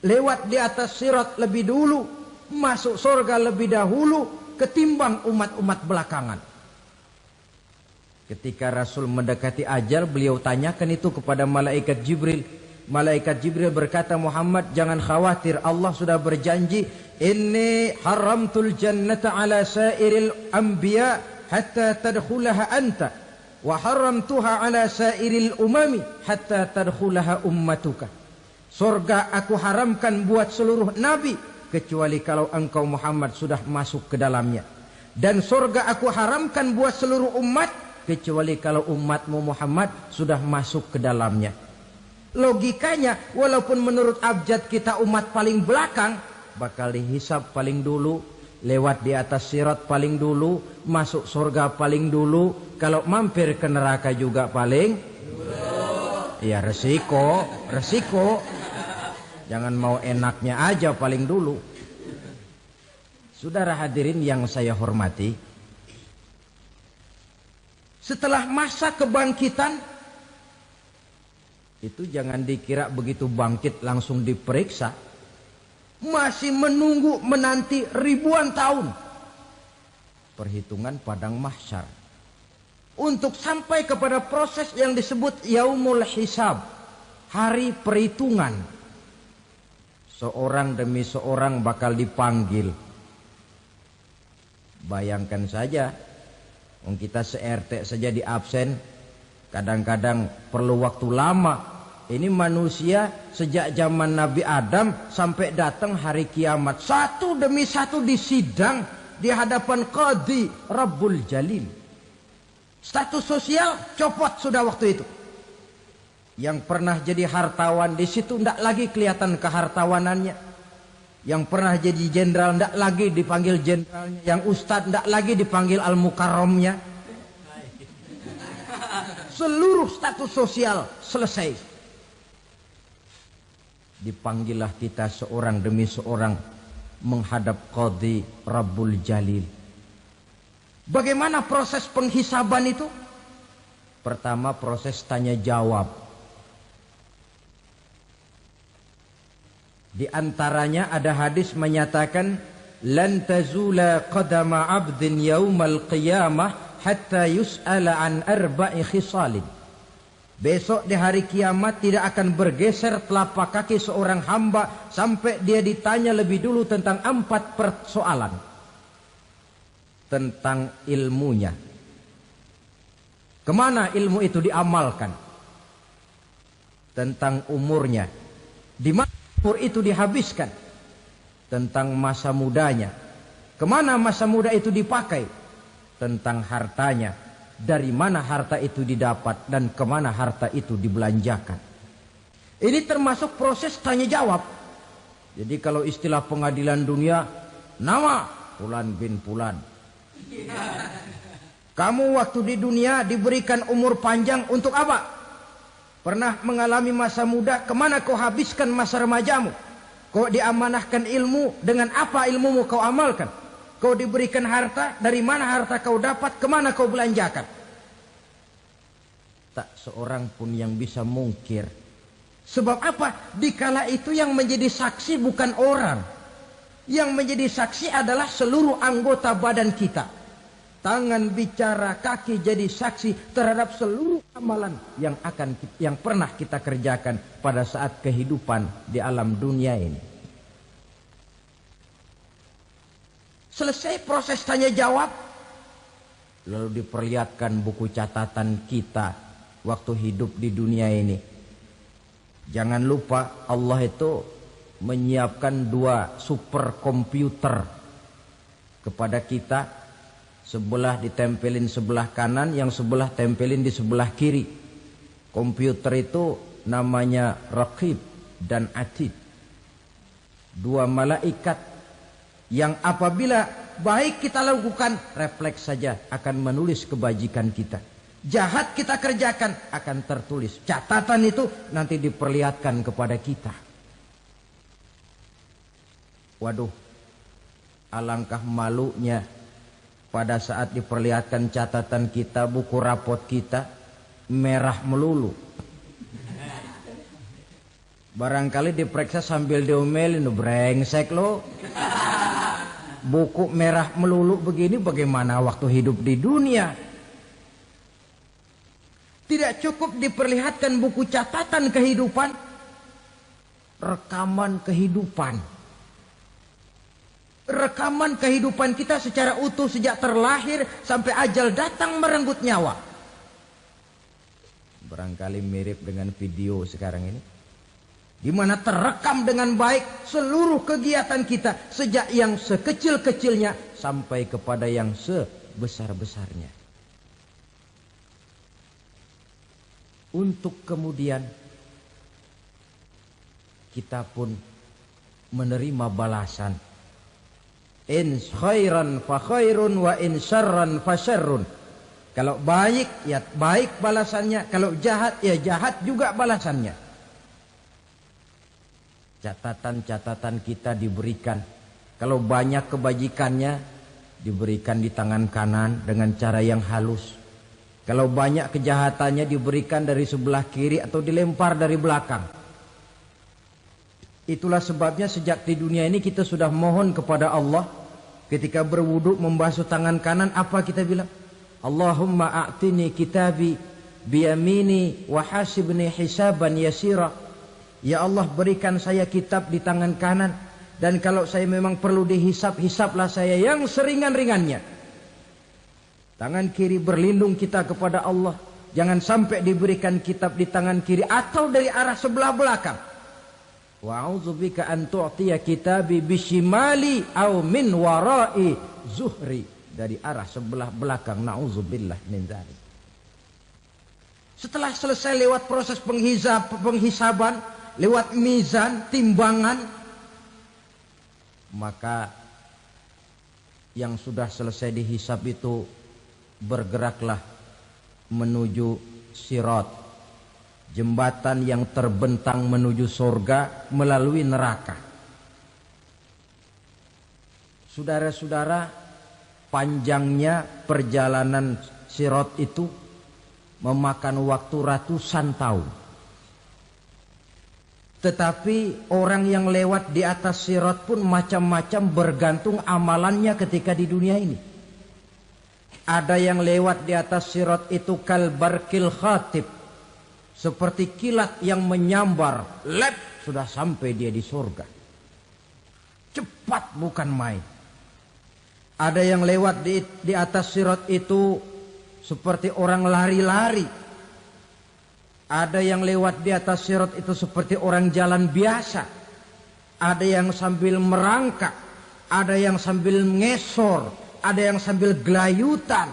lewat di atas sirat lebih dulu, masuk surga lebih dahulu ketimbang umat-umat belakangan. Ketika Rasul mendekati ajal, beliau tanyakan itu kepada malaikat Jibril. Malaikat Jibril berkata, Muhammad jangan khawatir, Allah sudah berjanji, inni haramtul jannata ala sairil anbiya hatta tadkhulaha anta wa haramtuha ala sairil umami hatta tadkhulaha ummatuka. Surga aku haramkan buat seluruh nabi kecuali kalau engkau Muhammad sudah masuk ke dalamnya, dan surga aku haramkan buat seluruh umat kecuali kalau umatmu Muhammad sudah masuk ke dalamnya. Logikanya, walaupun menurut abjad kita umat paling belakang, bakal dihisap paling dulu, lewat di atas sirat paling dulu, masuk surga paling dulu, kalau mampir ke neraka juga paling dulu. Ya resiko. Jangan mau enaknya aja paling dulu. Saudara hadirin yang saya hormati, setelah masa kebangkitan, itu jangan dikira begitu bangkit langsung diperiksa. Masih menunggu menanti ribuan tahun. Perhitungan padang mahsyar. Untuk sampai kepada proses yang disebut yaumul hisab. Hari perhitungan. Seorang demi seorang bakal dipanggil. Bayangkan saja, kita se-RT saja di absen, kadang-kadang perlu waktu lama. Ini manusia sejak zaman Nabi Adam sampai datang hari kiamat, satu demi satu disidang di hadapan Qadhi Rabbul Jalil. Status sosial copot sudah waktu itu. Yang pernah jadi hartawan di situ tidak lagi kelihatan kehartawanannya. Yang pernah jadi jenderal tidak lagi dipanggil jenderalnya. Yang ustadz tidak lagi dipanggil al-mukarramnya. Seluruh status sosial selesai. Dipanggillah kita seorang demi seorang menghadap Qadhi Rabbul Jalil. Bagaimana proses penghisaban itu? Pertama, proses tanya jawab. Di antaranya ada hadis menyatakan, lan tazula qadama 'abdin yaumal qiyamah hatta yus'ala an arba'i khisalin. Besok di hari kiamat tidak akan bergeser telapak kaki seorang hamba sampai dia ditanya lebih dulu tentang 4 persoalan. Tentang ilmunya. Kemana ilmu itu diamalkan? Tentang umurnya. Di mana umur itu dihabiskan? Tentang masa mudanya. Kemana masa muda itu dipakai? Tentang hartanya. Dari mana harta itu didapat dan kemana harta itu dibelanjakan. Ini termasuk proses tanya jawab. Jadi kalau istilah pengadilan dunia, nama Fulan bin Fulan. Kamu waktu di dunia diberikan umur panjang untuk apa? Pernah mengalami masa muda, kemana kau habiskan masa remajamu? Kau diamanahkan ilmu, dengan apa ilmumu kau amalkan? Kau diberikan harta, dari mana harta kau dapat, kemana kau belanjakan? Tak seorang pun yang bisa mungkir Sebab apa? Dikala itu yang menjadi saksi bukan orang. Yang menjadi saksi adalah seluruh anggota badan kita. Tangan bicara, kaki jadi saksi terhadap seluruh amalan yang pernah kita kerjakan pada saat kehidupan di alam dunia ini. Selesai proses tanya jawab, lalu diperlihatkan buku catatan kita waktu hidup di dunia ini. Jangan lupa Allah itu menyiapkan 2 superkomputer kepada kita. Sebelah ditempelin sebelah kanan, yang sebelah tempelin di sebelah kiri. Komputer itu namanya Raqib dan Atid. 2 malaikat yang apabila baik kita lakukan, refleks saja akan menulis kebajikan kita. Jahat kita kerjakan akan tertulis. Catatan itu nanti diperlihatkan kepada kita. Waduh, alangkah malunya pada saat diperlihatkan catatan kita, buku rapot kita merah melulu. Barangkali diperiksa sambil diomelin, brengsek lo. Buku merah melulu begini bagaimana waktu hidup di dunia? Tidak cukup diperlihatkan buku catatan kehidupan, rekaman kehidupan. Rekaman kehidupan kita secara utuh sejak terlahir sampai ajal datang merenggut nyawa. Barangkali mirip dengan video sekarang ini, di mana terekam dengan baik seluruh kegiatan kita sejak yang sekecil-kecilnya sampai kepada yang sebesar-besarnya. Untuk kemudian kita pun menerima balasan. In khairan fa khairun wa in syarran fa syarrun. Kalau baik ya baik balasannya, kalau jahat ya jahat juga balasannya. Catatan-catatan kita diberikan. Kalau banyak kebajikannya diberikan di tangan kanan dengan cara yang halus. Kalau banyak kejahatannya diberikan dari sebelah kiri atau dilempar dari belakang. Itulah sebabnya sejak di dunia ini kita sudah mohon kepada Allah. Ketika berwudu membasuh tangan kanan, apa kita bilang? Allahumma a'tini kitabi biyamini wa hasibni hisaban yasira. Ya Allah, berikan saya kitab di tangan kanan, dan kalau saya memang perlu dihisap, hisaplah saya yang seringan-ringannya. Tangan kiri berlindung kita kepada Allah. Jangan sampai diberikan kitab di tangan kiri atau dari arah sebelah belakang. Wa a'udzubika an tu'tiya kitabi bishimali aw min wara'i zuhri, dari arah sebelah belakang. Na'udzubillah min dzalik. Setelah selesai lewat proses penghisaban, lewat mizan, timbangan, maka yang sudah selesai dihisab itu bergeraklah menuju sirat, jembatan yang terbentang menuju surga melalui neraka. Saudara-saudara, panjangnya perjalanan sirat itu memakan waktu ratusan tahun. Tetapi orang yang lewat di atas sirat pun macam-macam, bergantung amalannya ketika di dunia ini. Ada yang lewat di atas sirat itu kal barkil khatib, seperti kilat yang menyambar, lep, sudah sampai dia di surga. Cepat bukan main. Ada yang lewat di atas sirat itu seperti orang lari-lari. Ada yang lewat di atas sirat itu seperti orang jalan biasa. Ada yang sambil merangkak, ada yang sambil ngesor, ada yang sambil gelayutan.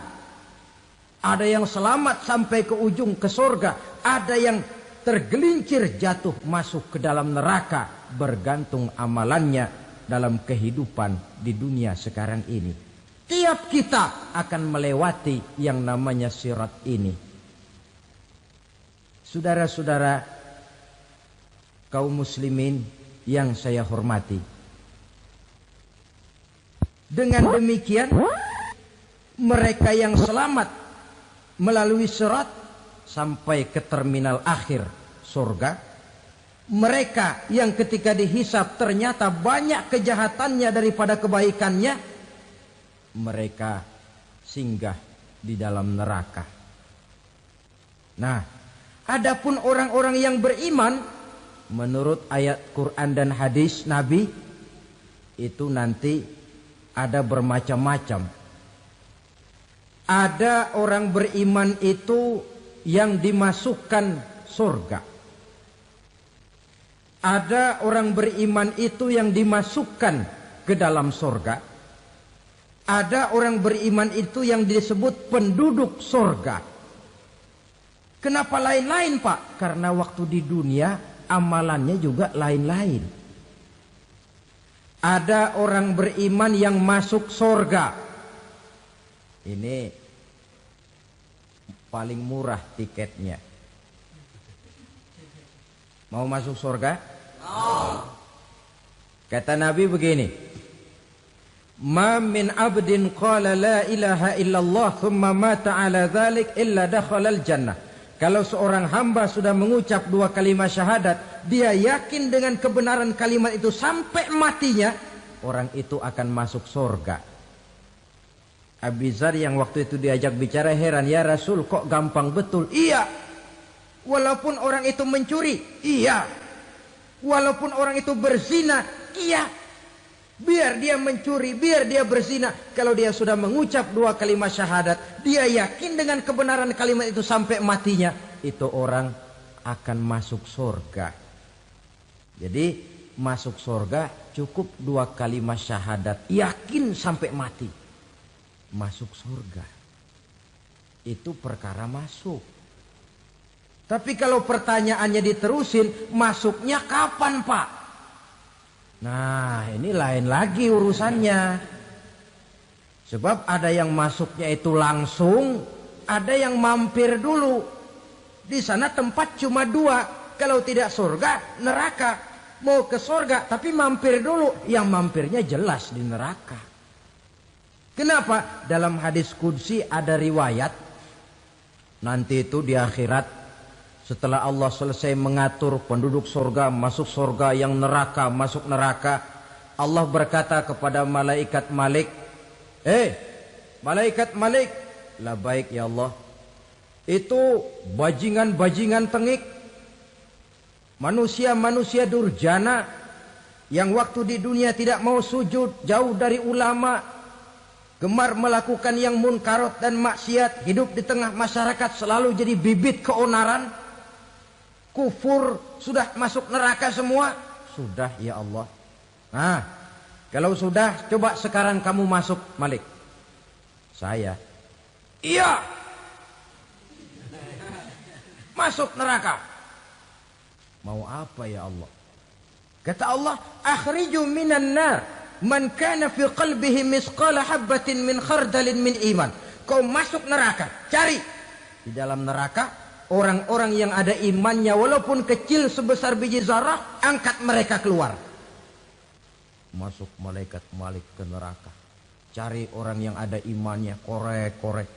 Ada yang selamat sampai ke ujung ke surga, ada yang tergelincir jatuh masuk ke dalam neraka, bergantung amalannya dalam kehidupan di dunia sekarang ini. Tiap kita akan melewati yang namanya sirat ini. Saudara-saudara kaum muslimin yang saya hormati, dengan demikian mereka yang selamat melalui sirat sampai ke terminal akhir surga, Mereka yang ketika dihisab ternyata banyak kejahatannya daripada kebaikannya, mereka singgah di dalam neraka. Nah, adapun orang-orang yang beriman, menurut ayat Quran dan hadis Nabi, itu nanti ada bermacam-macam. Ada orang beriman itu yang dimasukkan surga. Ada orang beriman itu yang dimasukkan ke dalam surga. Ada orang beriman itu yang disebut penduduk surga. Kenapa lain-lain, Pak? Karena waktu di dunia amalannya juga lain-lain. Ada orang beriman yang masuk surga. Ini paling murah tiketnya. Mau masuk surga? Kata Nabi begini, ma min abdin qala la ilaha illallah thumma mata ala dhalik illa dakhalal jannah. Kalau seorang hamba sudah mengucap 2 kalimat syahadat, dia yakin dengan kebenaran kalimat itu sampai matinya, orang itu akan masuk surga. Abi Dzar yang waktu itu diajak bicara heran, ya Rasul kok gampang betul? Iya. Walaupun orang itu mencuri, iya. Walaupun orang itu berzina, iya. Biar dia mencuri, biar dia berzina, kalau dia sudah mengucap 2 kalimat syahadat, dia yakin dengan kebenaran kalimat itu sampai matinya, itu orang akan masuk surga. Jadi masuk surga cukup 2 kalimat syahadat, yakin sampai mati, masuk surga. Itu perkara masuk. Tapi kalau pertanyaannya diterusin, masuknya kapan, Pak? Nah, ini lain lagi urusannya. Sebab ada yang masuknya itu langsung, ada yang mampir dulu. Di sana tempat cuma 2. Kalau tidak surga, neraka. Mau ke surga, tapi mampir dulu. Yang mampirnya jelas di neraka. Kenapa? Dalam hadis qudsi ada riwayat. Nanti itu di akhirat, setelah Allah selesai mengatur penduduk surga masuk surga, yang neraka masuk neraka, Allah berkata kepada malaikat Malik, malaikat Malik, labaik ya Allah. Itu bajingan-bajingan tengik, manusia-manusia durjana yang waktu di dunia tidak mau sujud, jauh dari ulama, gemar melakukan yang munkarat dan maksiat, hidup di tengah masyarakat selalu jadi bibit keonaran, kufur, sudah masuk neraka semua. Sudah ya Allah. Nah, kalau sudah, coba sekarang kamu masuk, Malik. Saya, iya, masuk neraka. Mau apa ya Allah? Kata Allah, akhriju minan nar man kana fi qalbihi misqala habbatin min khardalin min iman. Kau masuk neraka, cari di dalam neraka orang-orang yang ada imannya walaupun kecil sebesar biji zarah, angkat mereka keluar. Masuk malaikat Malik ke neraka, cari orang yang ada imannya, korek-korek.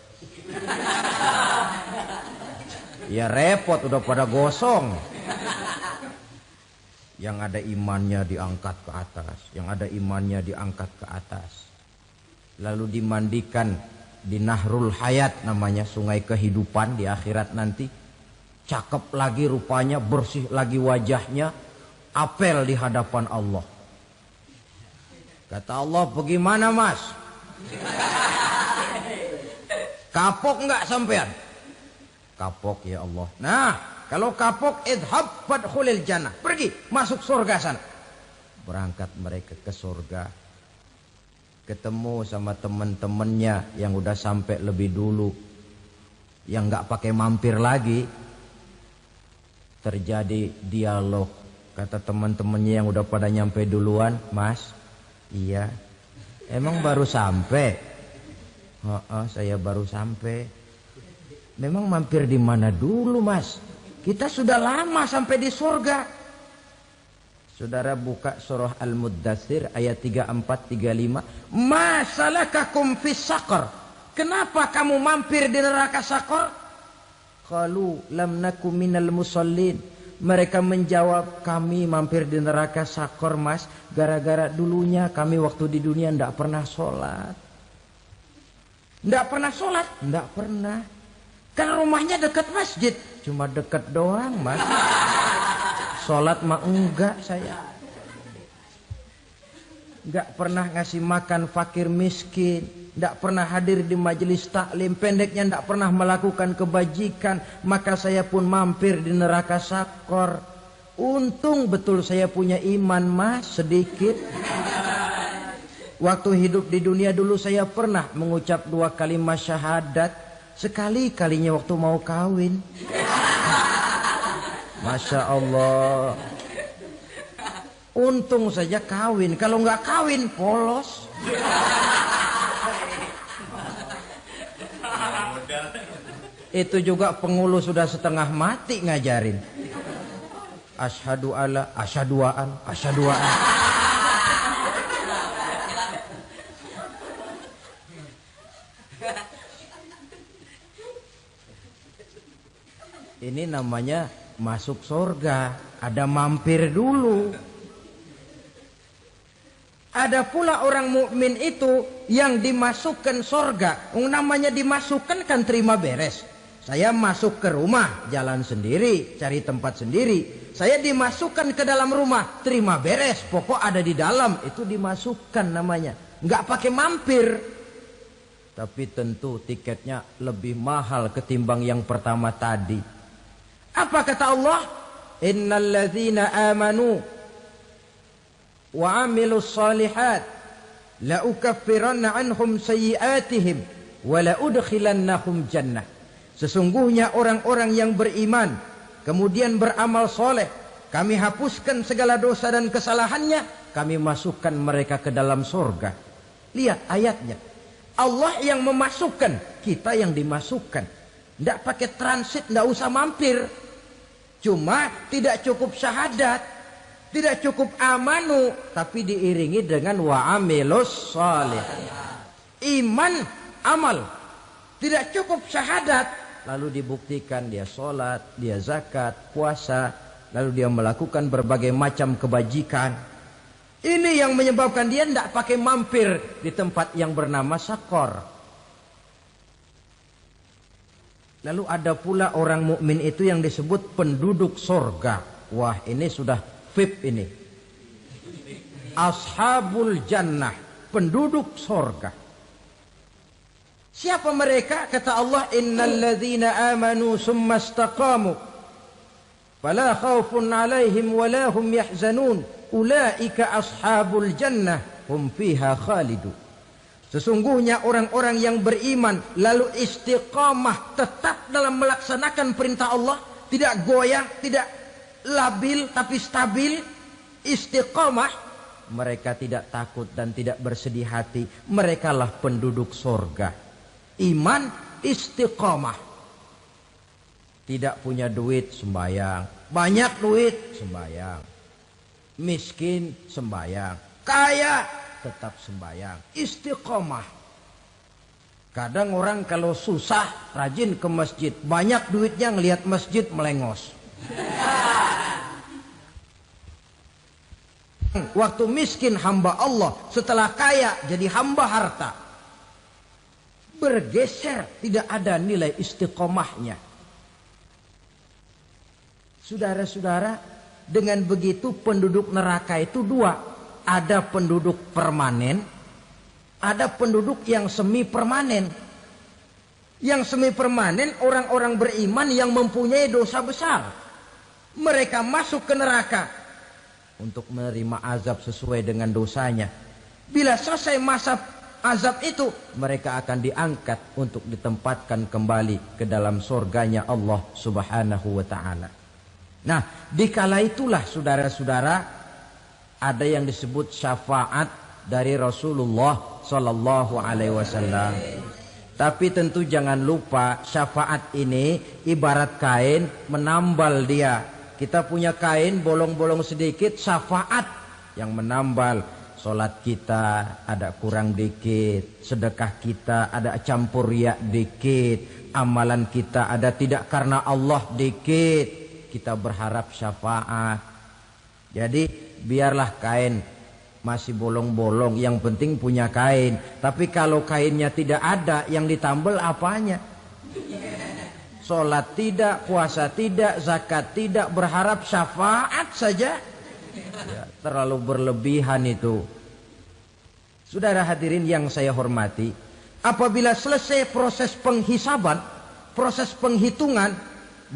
Ya repot, udah pada gosong. Yang ada imannya diangkat ke atas, yang ada imannya diangkat ke atas. Lalu dimandikan di Nahrul Hayat, namanya sungai kehidupan di akhirat nanti. Cakep lagi rupanya, bersih lagi wajahnya, apel di hadapan Allah. Kata Allah, bagaimana Mas? Kapok enggak sampean? Kapok ya Allah. Nah, kalau kapok, idhab fadkhulil jannah. Pergi, masuk surga sana. Berangkat mereka ke surga. Ketemu sama teman-temannya yang udah sampai lebih dulu, yang enggak pakai mampir lagi. Terjadi dialog. Kata teman-temannya yang udah pada nyampe duluan, Mas, iya, emang baru sampai? Saya baru sampai. Memang mampir di mana dulu, Mas? Kita sudah lama sampai di surga. Saudara buka surah Al-Muddatsir ayat 34-35. Ma salakakum fis saqar? Kenapa kamu mampir di neraka Saqar? Qalu lam naku minal musallin. Mereka menjawab, kami mampir di neraka Sakor mas, gara-gara dulunya kami waktu di dunia tidak pernah sholat. Tidak pernah sholat? Tidak pernah. Kan rumahnya dekat masjid. Cuma dekat doang mas. Sholat mah enggak saya. Enggak pernah ngasih makan fakir miskin. Tidak pernah hadir di majelis taklim. Pendeknya tidak pernah melakukan kebajikan. Maka saya pun mampir di neraka Sakor. Untung betul saya punya iman mas sedikit. Waktu hidup di dunia dulu saya pernah mengucap 2 kalimat syahadat. Sekali-kalinya waktu mau kawin. Masya Allah. Untung saja kawin. Kalau nggak kawin polos. Itu juga pengulu sudah setengah mati ngajarin. Asyhadu alla, asyaduaan, asyaduaan. Ini namanya masuk surga. Ada mampir dulu. Ada pula orang mukmin itu yang dimasukkan surga. Namanya dimasukkan kan terima beres. Saya masuk ke rumah, jalan sendiri, cari tempat sendiri. Saya dimasukkan ke dalam rumah, terima beres. Pokok ada di dalam, itu dimasukkan namanya. Nggak pakai mampir. Tapi tentu tiketnya lebih mahal ketimbang yang pertama tadi. Apa kata Allah? Innal ladzina amanu wa 'amilus shalihat la ukaffiranna 'anhum sayyi'atihim wa la udkhilannahum jannah. Sesungguhnya orang-orang yang beriman kemudian beramal soleh, kami hapuskan segala dosa dan kesalahannya, kami masukkan mereka ke dalam surga. Lihat ayatnya. Allah yang memasukkan, kita yang dimasukkan. Tidak pakai transit, tidak usah mampir. Cuma tidak cukup syahadat, tidak cukup amanu, tapi diiringi dengan wa'amilus salih. Iman, amal. Tidak cukup syahadat, lalu dibuktikan dia sholat, dia zakat, puasa, lalu dia melakukan berbagai macam kebajikan. Ini yang menyebabkan dia tidak pakai mampir di tempat yang bernama Sakor. Lalu ada pula orang mukmin itu yang disebut penduduk sorga. Wah, ini sudah VIP ini. Ashabul jannah, penduduk sorga. Siapa mereka? Kata Allah, innal ladzina amanu summa istaqamu fala khaufun 'alaihim wala hum yahzanun ulaika ashabul jannah hum fiha khalidun. Sesungguhnya orang-orang yang beriman lalu istiqamah tetap dalam melaksanakan perintah Allah, tidak goyang, tidak labil tapi stabil, istiqamah, mereka tidak takut dan tidak bersedih hati. Merekalah penduduk surga. Iman, istiqamah. Tidak punya duit, sembayang. Banyak duit, sembayang. Miskin, sembayang. Kaya, tetap sembahyang. Istiqomah. Kadang orang kalau susah rajin ke masjid, banyak duitnya ngelihat masjid melengos. Waktu miskin hamba Allah, setelah kaya jadi hamba harta. Bergeser, tidak ada nilai istiqomahnya. Saudara-saudara, dengan begitu penduduk neraka itu dua. Ada penduduk permanen, ada penduduk yang semi permanen. Yang semi permanen orang-orang beriman yang mempunyai dosa besar. Mereka masuk ke neraka untuk menerima azab sesuai dengan dosanya. Bila selesai masa azab itu, mereka akan diangkat untuk ditempatkan kembali ke dalam surganya Allah Subhanahu wa ta'ala. Nah, dikala itulah saudara-saudara, ada yang disebut syafaat dari Rasulullah Sallallahu Alaihi Wasallam. Tapi tentu jangan lupa syafaat ini ibarat kain menambal dia. Kita punya kain bolong-bolong sedikit, syafaat yang menambal. Solat kita ada kurang dikit, sedekah kita ada campur riak dikit, amalan kita ada tidak karena Allah dikit. kita berharap syafaat. Jadi biarlah kain masih bolong-bolong, yang penting punya kain. Tapi kalau kainnya tidak ada, yang ditambal apanya? Sholat tidak, puasa tidak, zakat tidak, berharap syafaat saja. Ya, terlalu berlebihan itu. Saudara hadirin yang saya hormati, apabila selesai proses penghisaban, proses penghitungan,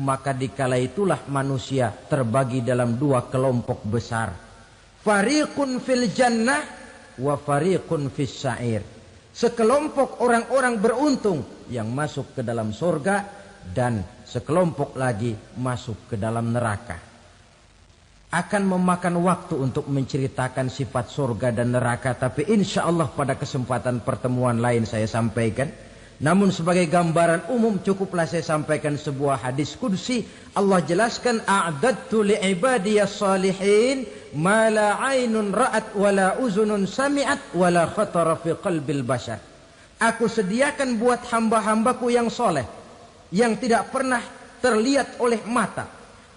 maka dikala itulah manusia terbagi dalam dua kelompok besar. Fariqun fil jannah wa fariqun fis sa'ir. Sekelompok orang-orang beruntung yang masuk ke dalam surga, dan sekelompok lagi masuk ke dalam neraka. Akan memakan waktu untuk menceritakan sifat surga dan neraka, tapi insya Allah pada kesempatan pertemuan lain saya sampaikan. Namun sebagai gambaran umum cukuplah saya sampaikan sebuah hadis qudsi. Allah jelaskan, a'dadtu li'ibadiyas salihin ma la 'ainun ra'at wa la uzunun sami'at wa la khatara fi qalbil bashar. Aku sediakan buat hamba-hambaku yang soleh, yang tidak pernah terlihat oleh mata,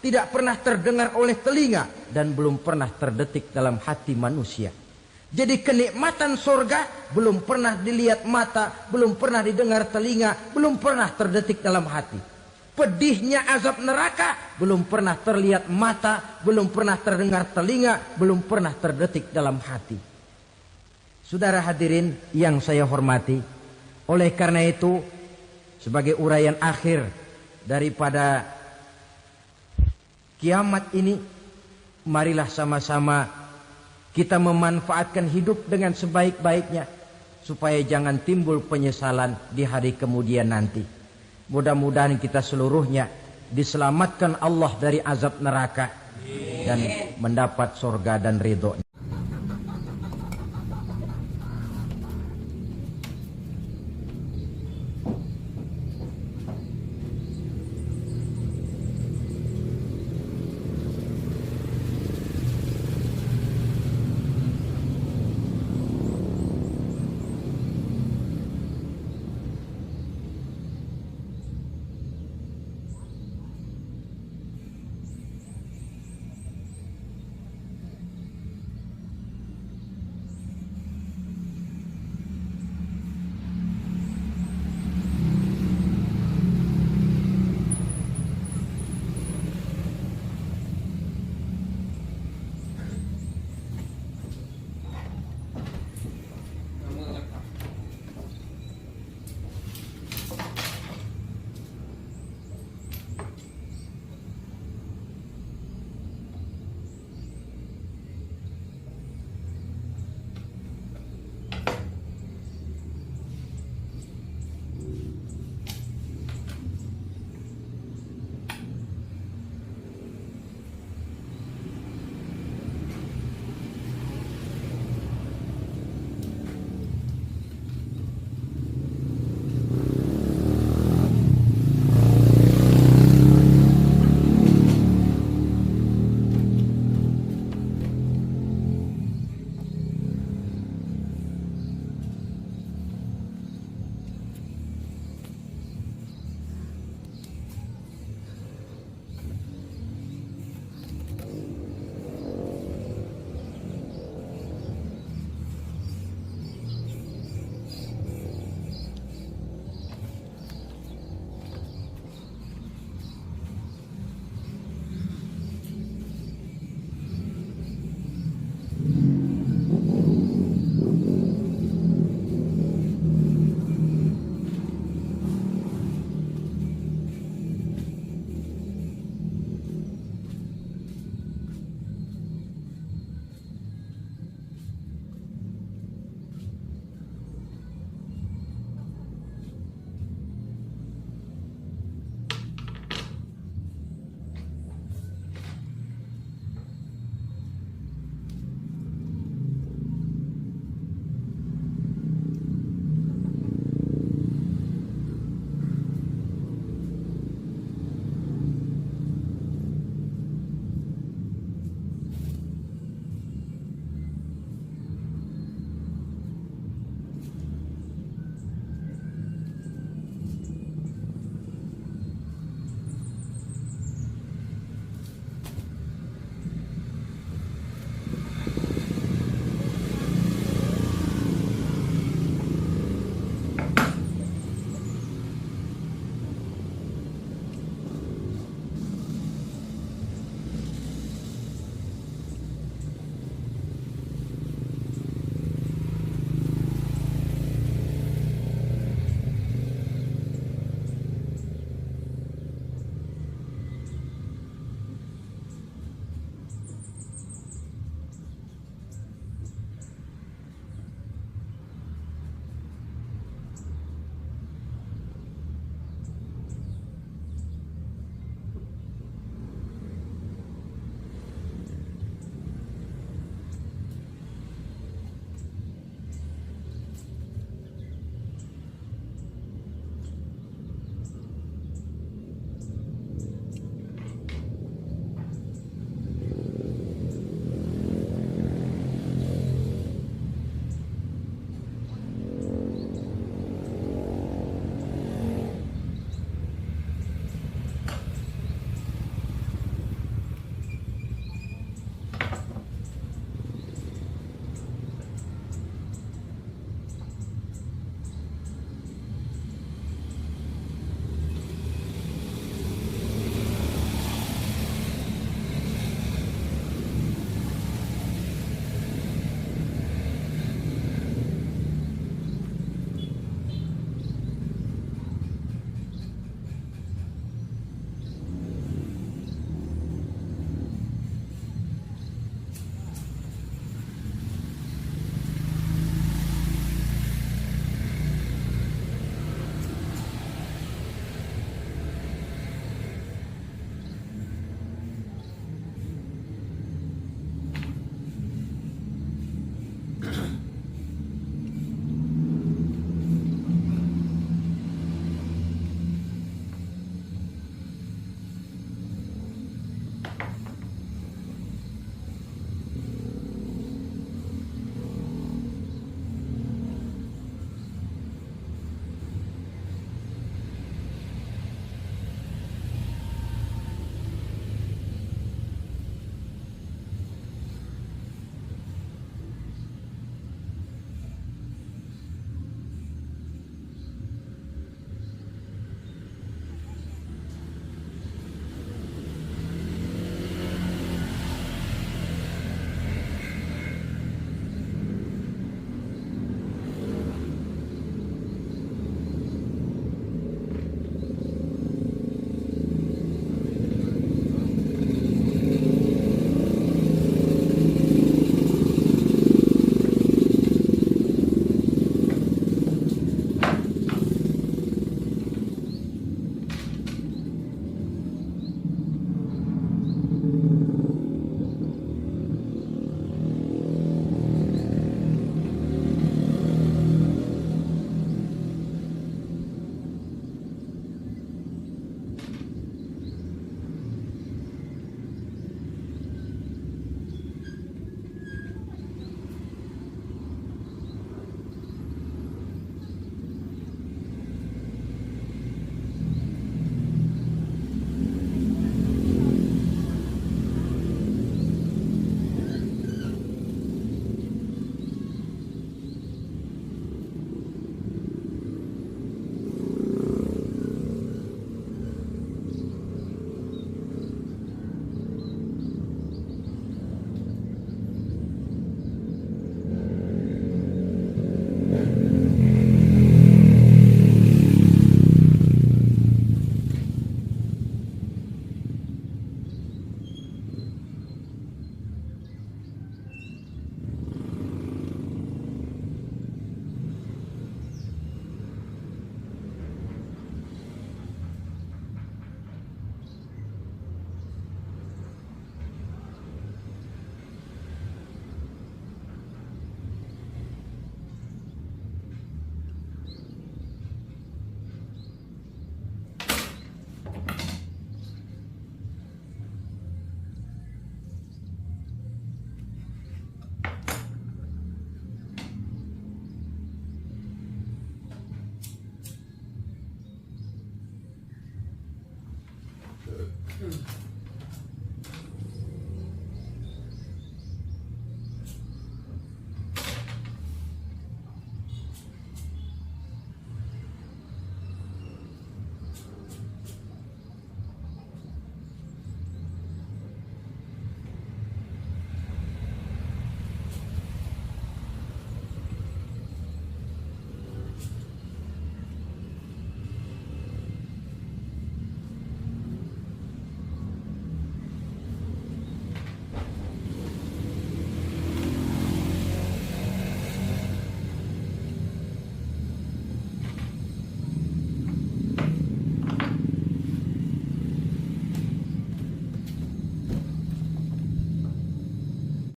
tidak pernah terdengar oleh telinga, dan belum pernah terdetik dalam hati manusia. Jadi kenikmatan surga belum pernah dilihat mata, belum pernah didengar telinga, belum pernah terdetik dalam hati. Pedihnya azab neraka belum pernah terlihat mata, belum pernah terdengar telinga, belum pernah terdetik dalam hati. Saudara hadirin yang saya hormati, oleh karena itu sebagai uraian akhir daripada kiamat ini, marilah sama-sama kita memanfaatkan hidup dengan sebaik-baiknya, supaya jangan timbul penyesalan di hari kemudian nanti. Mudah-mudahan kita seluruhnya diselamatkan Allah dari azab neraka dan mendapat surga dan ridho-Nya.